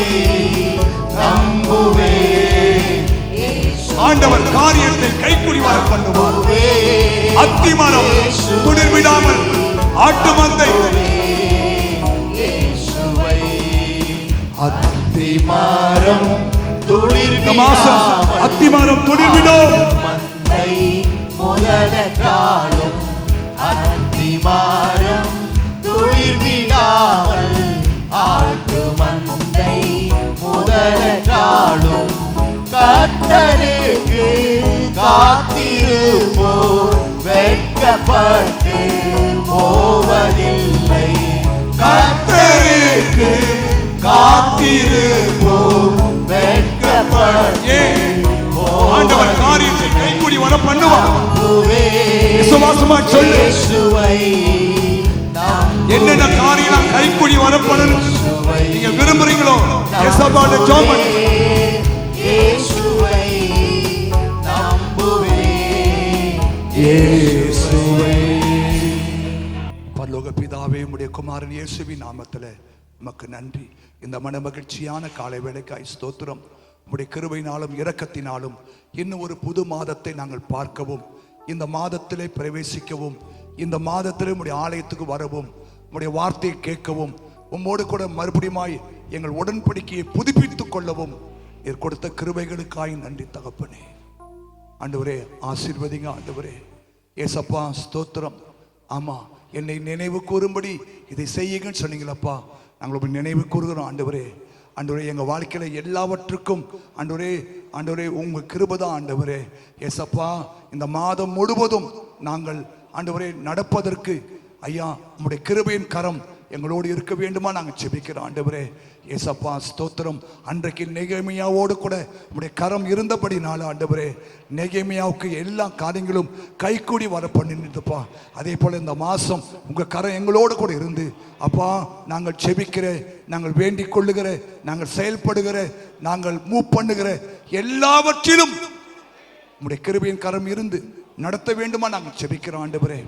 நம்புவே. ஆண்டவர் காரியத்தை கைக்கூடி வர பண்ணுவார். அத்திமரம் துளிர் விடாமல் ஆட்டு மந்தை இயேசுவை அத்திமரம் துளிர் அத்திமரம் துளிர் விடும் மந்தை முதலாலும் அத்திமரம் துளிர் விடாமல் ஆட்டு மந்தை முதலாலும் கர்த்தருக்கு காத்திருப்போர் வெட்கப்பட்டு போவதில்லை. கர்த்தருக்கு காத்திருப்போர் வெட்கப்பட்டு ஆண்டவர் காரியத்தை கைக்கூடி வர பண்ணுவார். விசுவாசமா சொல்லு. இயேசுவை என்னென்ன காரியம் கைக்கூடி வர பண்ணணும் நீங்க விரும்புறீங்களோ எசபாட ஜோமன் இயேசுவை நம்புவே. இயேசுவை. பரலோக பிதாவே, உம்முடைய குமாரன் இயேசுவின் நாமத்திலே உமக்கு நன்றி. இந்த மன மகிழ்ச்சியான காலை வேளைக்காய் ஸ்தோத்திரம். உம்முடைய கிருபையினாலும் இரக்கத்தினாலும் இன்னும் ஒரு புது மாதத்தை நாங்கள் பார்க்கவும், இந்த மாதத்திலே பிரவேசிக்கவும், இந்த மாதத்திலே உம்முடைய ஆலயத்துக்கு வரவும், உம்முடைய வார்த்தையை கேட்கவும், உம்மோடு கூட மறுபடியுமாய் எங்கள் உடன்படிக்கையை புதுப்பித்துக் கொள்ளவும் நீர் கொடுத்த கிருபைகளுக்காய் நன்றி தகப்பனே. ஆண்டவரே ஆசீர்வதிங்க. ஆண்டவரே ஏசப்பா ஸ்தோத்திரம். ஆமா, என்னை நினைவு கூறும்படி இதை செய்யுங்கன்னு சொன்னீங்களப்பா, நாங்கள் நினைவு கூறுகிறோம். ஆண்டவரே ஆண்டவரே எங்கள் வாழ்க்கையில் எல்லாவற்றுக்கும் ஆண்டவரே உங்கள் கிருபைதான். ஆண்டவரே ஏசப்பா, இந்த மாதம் முழுவதும் நாங்கள் ஆண்டவரே நடப்பதற்கு ஐயா உம்முடைய கிருபையின் கரம் எங்களோடு இருக்க வேண்டுமா நாங்கள் ஜெபிக்கிறோம். ஆண்டவரே ஏசப்பா ஸ்தோத்திரம். அன்றைக்கு நெகேமியாவோடு கூட உம்முடைய கரம் இருந்தபடினால ஆண்டவரே, நெகேமியாவுக்கு எல்லா காரியங்களும் கைக்கூடி வர பண்ணிருப்பா. அதே போல இந்த மாசம் உங்க கரம் எங்களோடு கூட இருந்து அப்பா, நாங்கள் செபிக்கிற, நாங்கள் வேண்டிக் கொள்ளுகிற, நாங்கள் செயல்படுகிற, நாங்கள் மூவ் பண்ணுகிற எல்லாவற்றிலும் உம்முடைய கிருபையின் கரம் இருந்து நடத்த வேண்டுமா நாங்கள் செபிக்கிறோம் ஆண்டவரே.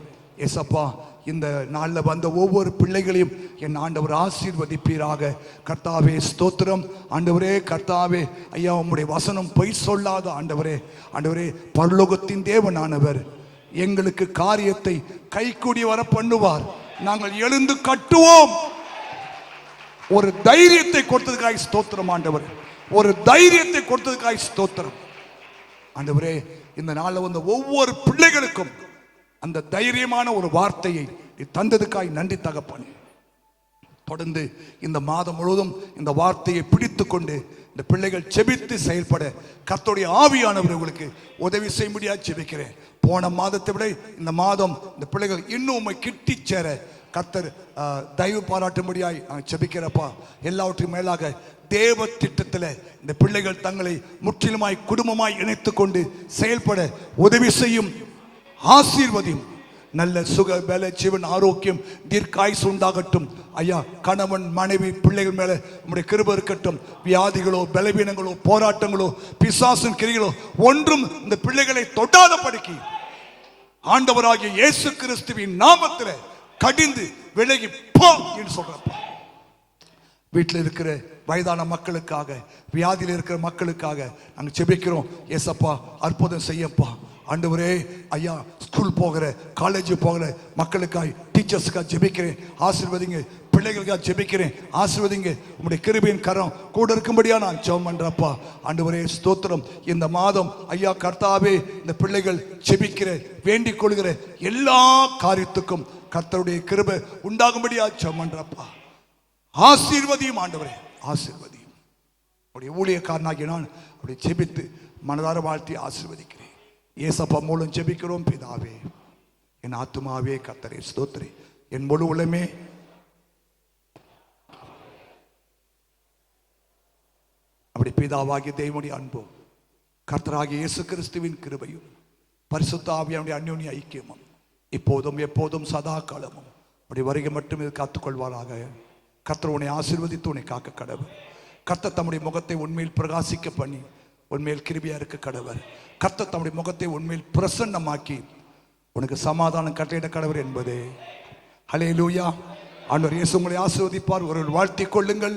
ஏசப்பா, இந்த நாளில் வந்த ஒவ்வொரு பிள்ளைகளையும் என் ஆண்டவர் ஆசீர்வதிப்பீராக. கர்த்தாவே ஸ்தோத்திரம். ஆண்டவரே கர்த்தாவே, ஐயா உம்முடைய வசனம் பொய் சொல்லாத ஆண்டவரே. ஆண்டவரே, பரலோகத்தின் தேவனானவர் எங்களுக்கு காரியத்தை கைக்கூடி வர பண்ணுவார். நாங்கள் எழுந்து கட்டுவோம். ஒரு தைரியத்தை கொடுத்ததுக்காய் ஸ்தோத்திரம் ஆண்டவர். ஒரு தைரியத்தை கொடுத்ததுக்காய் ஸ்தோத்திரம் ஆண்டவரே. இந்த நாளில் வந்த ஒவ்வொரு பிள்ளைகளுக்கும் அந்த தைரியமான ஒரு வார்த்தையை தந்ததுக்காய் நன்றி தகப்பனே. தொடர்ந்து இந்த மாதம் முழுவதும் இந்த வார்த்தையை பிடித்து கொண்டு இந்த பிள்ளைகள் செபித்து செயல்பட கர்த்தருடைய ஆவியானவர் உங்களுக்கு உதவி செய்ய முடியாது செபிக்கிறேன். போன மாதத்தை விட இந்த மாதம் இந்த பிள்ளைகள் இன்னும் உண்மை கிட்டி சேர கர்த்தர் தயவு பாராட்டும்படியாய் செபிக்கிறப்பா. எல்லாவற்றுக்கும் மேலாக தேவ திட்டத்தில் இந்த பிள்ளைகள் தங்களை முற்றிலுமாய் குடும்பமாய் இணைத்து கொண்டு செயல்பட உதவி செய்யும், ஆசீர்வதியும். நல்ல சுக பல ஜீவன் ஆரோக்கியம் தீர்க்காயுசு உண்டாகட்டும் ஐயா. கணவன் மனைவி பிள்ளைகள் மேல உம்முடைய கிருபை இருக்கட்டும். வியாதிகளோ பலவீனங்களோ போராட்டங்களோ பிசாசின் கிரிகளோ ஒன்றும் இந்த பிள்ளைகளை தொடாத படிக்கு ஆண்டவராகிய இயேசு கிறிஸ்துவின் நாமத்தில் கடிந்து விலகி போ என்று சொல்றப்பா. வீட்டில் இருக்கிற வயதான மக்களுக்காக, வியாதியில் இருக்கிற மக்களுக்காக நாங்கள் செபிக்கிறோம். ஏசப்பா அற்புதம் செய்யப்பா. ஆண்டவரே ஐயா, ஸ்கூல் போகிற காலேஜ் போகிற மக்களுக்காய் டீச்சர்ஸுக்காக ஜெபிக்கிறேன், ஆசீர்வதிங்க. பிள்ளைகளுக்காக ஜெபிக்கிறேன், ஆசீர்வதிங்க. உங்களுடைய கிருபையின் கரம் கூட இருக்கும்படியா நான் ஜெபம் பண்றப்பா. ஆண்டவரே ஸ்தோத்திரம். இந்த மாதம் ஐயா கர்த்தாவே, இந்த பிள்ளைகள் ஜெபிக்கிற வேண்டிக் கொள்கிற எல்லா காரியத்துக்கும் கர்த்தருடைய கிருபை உண்டாகும்படியா ஜெபம் பண்றப்பா. ஆசீர்வதியும் ஆண்டவரே, ஆசீர்வதியும். உடைய ஊழியக்காரனாகிய நான் அப்படி ஜெபித்து மனதார வாழ்த்தி ஆசீர்வதிக்கிறேன். ஏசப்பா மூலம் ஜெபிக்கிறோம் பிதாவே. என் ஆத்துமாவே கர்த்தரை ஸ்தோத்திரி, என் முழு உலமே அப்படி பிதாவாகிய தேவனுடைய அன்பும் கர்த்தராகிய இயேசு கிறிஸ்துவின் கிருபையும் பரிசுத்த ஆவியானுடைய அந்யோன்ய ஐக்கியமும் இப்போதும் எப்போதும் சதா காலமும் அப்படி வருகை மட்டும் இது காத்துக்கொள்வாராக. கர்த்தர் உன்னை ஆசீர்வதித்து உன்னை காக்க கடவர். கர்த்தர் தம்முடைய முகத்தை உண்மையில் பிரகாசிக்க பண்ணி உண்மையில் கிருபையா இருக்க கடவர். கர்த்தர் தம்முடைய முகத்தை உண்மையில் பிரசன்னமாக்கி உனக்கு சமாதானம் கட்டளையிட கடவர் என்பதே. ஹல்லேலூயா. ஆண்டவர் இயேசு உங்களை ஆசீர்வதிப்பார். ஒருவர் வாழ்த்திக் கொள்ளுங்கள்.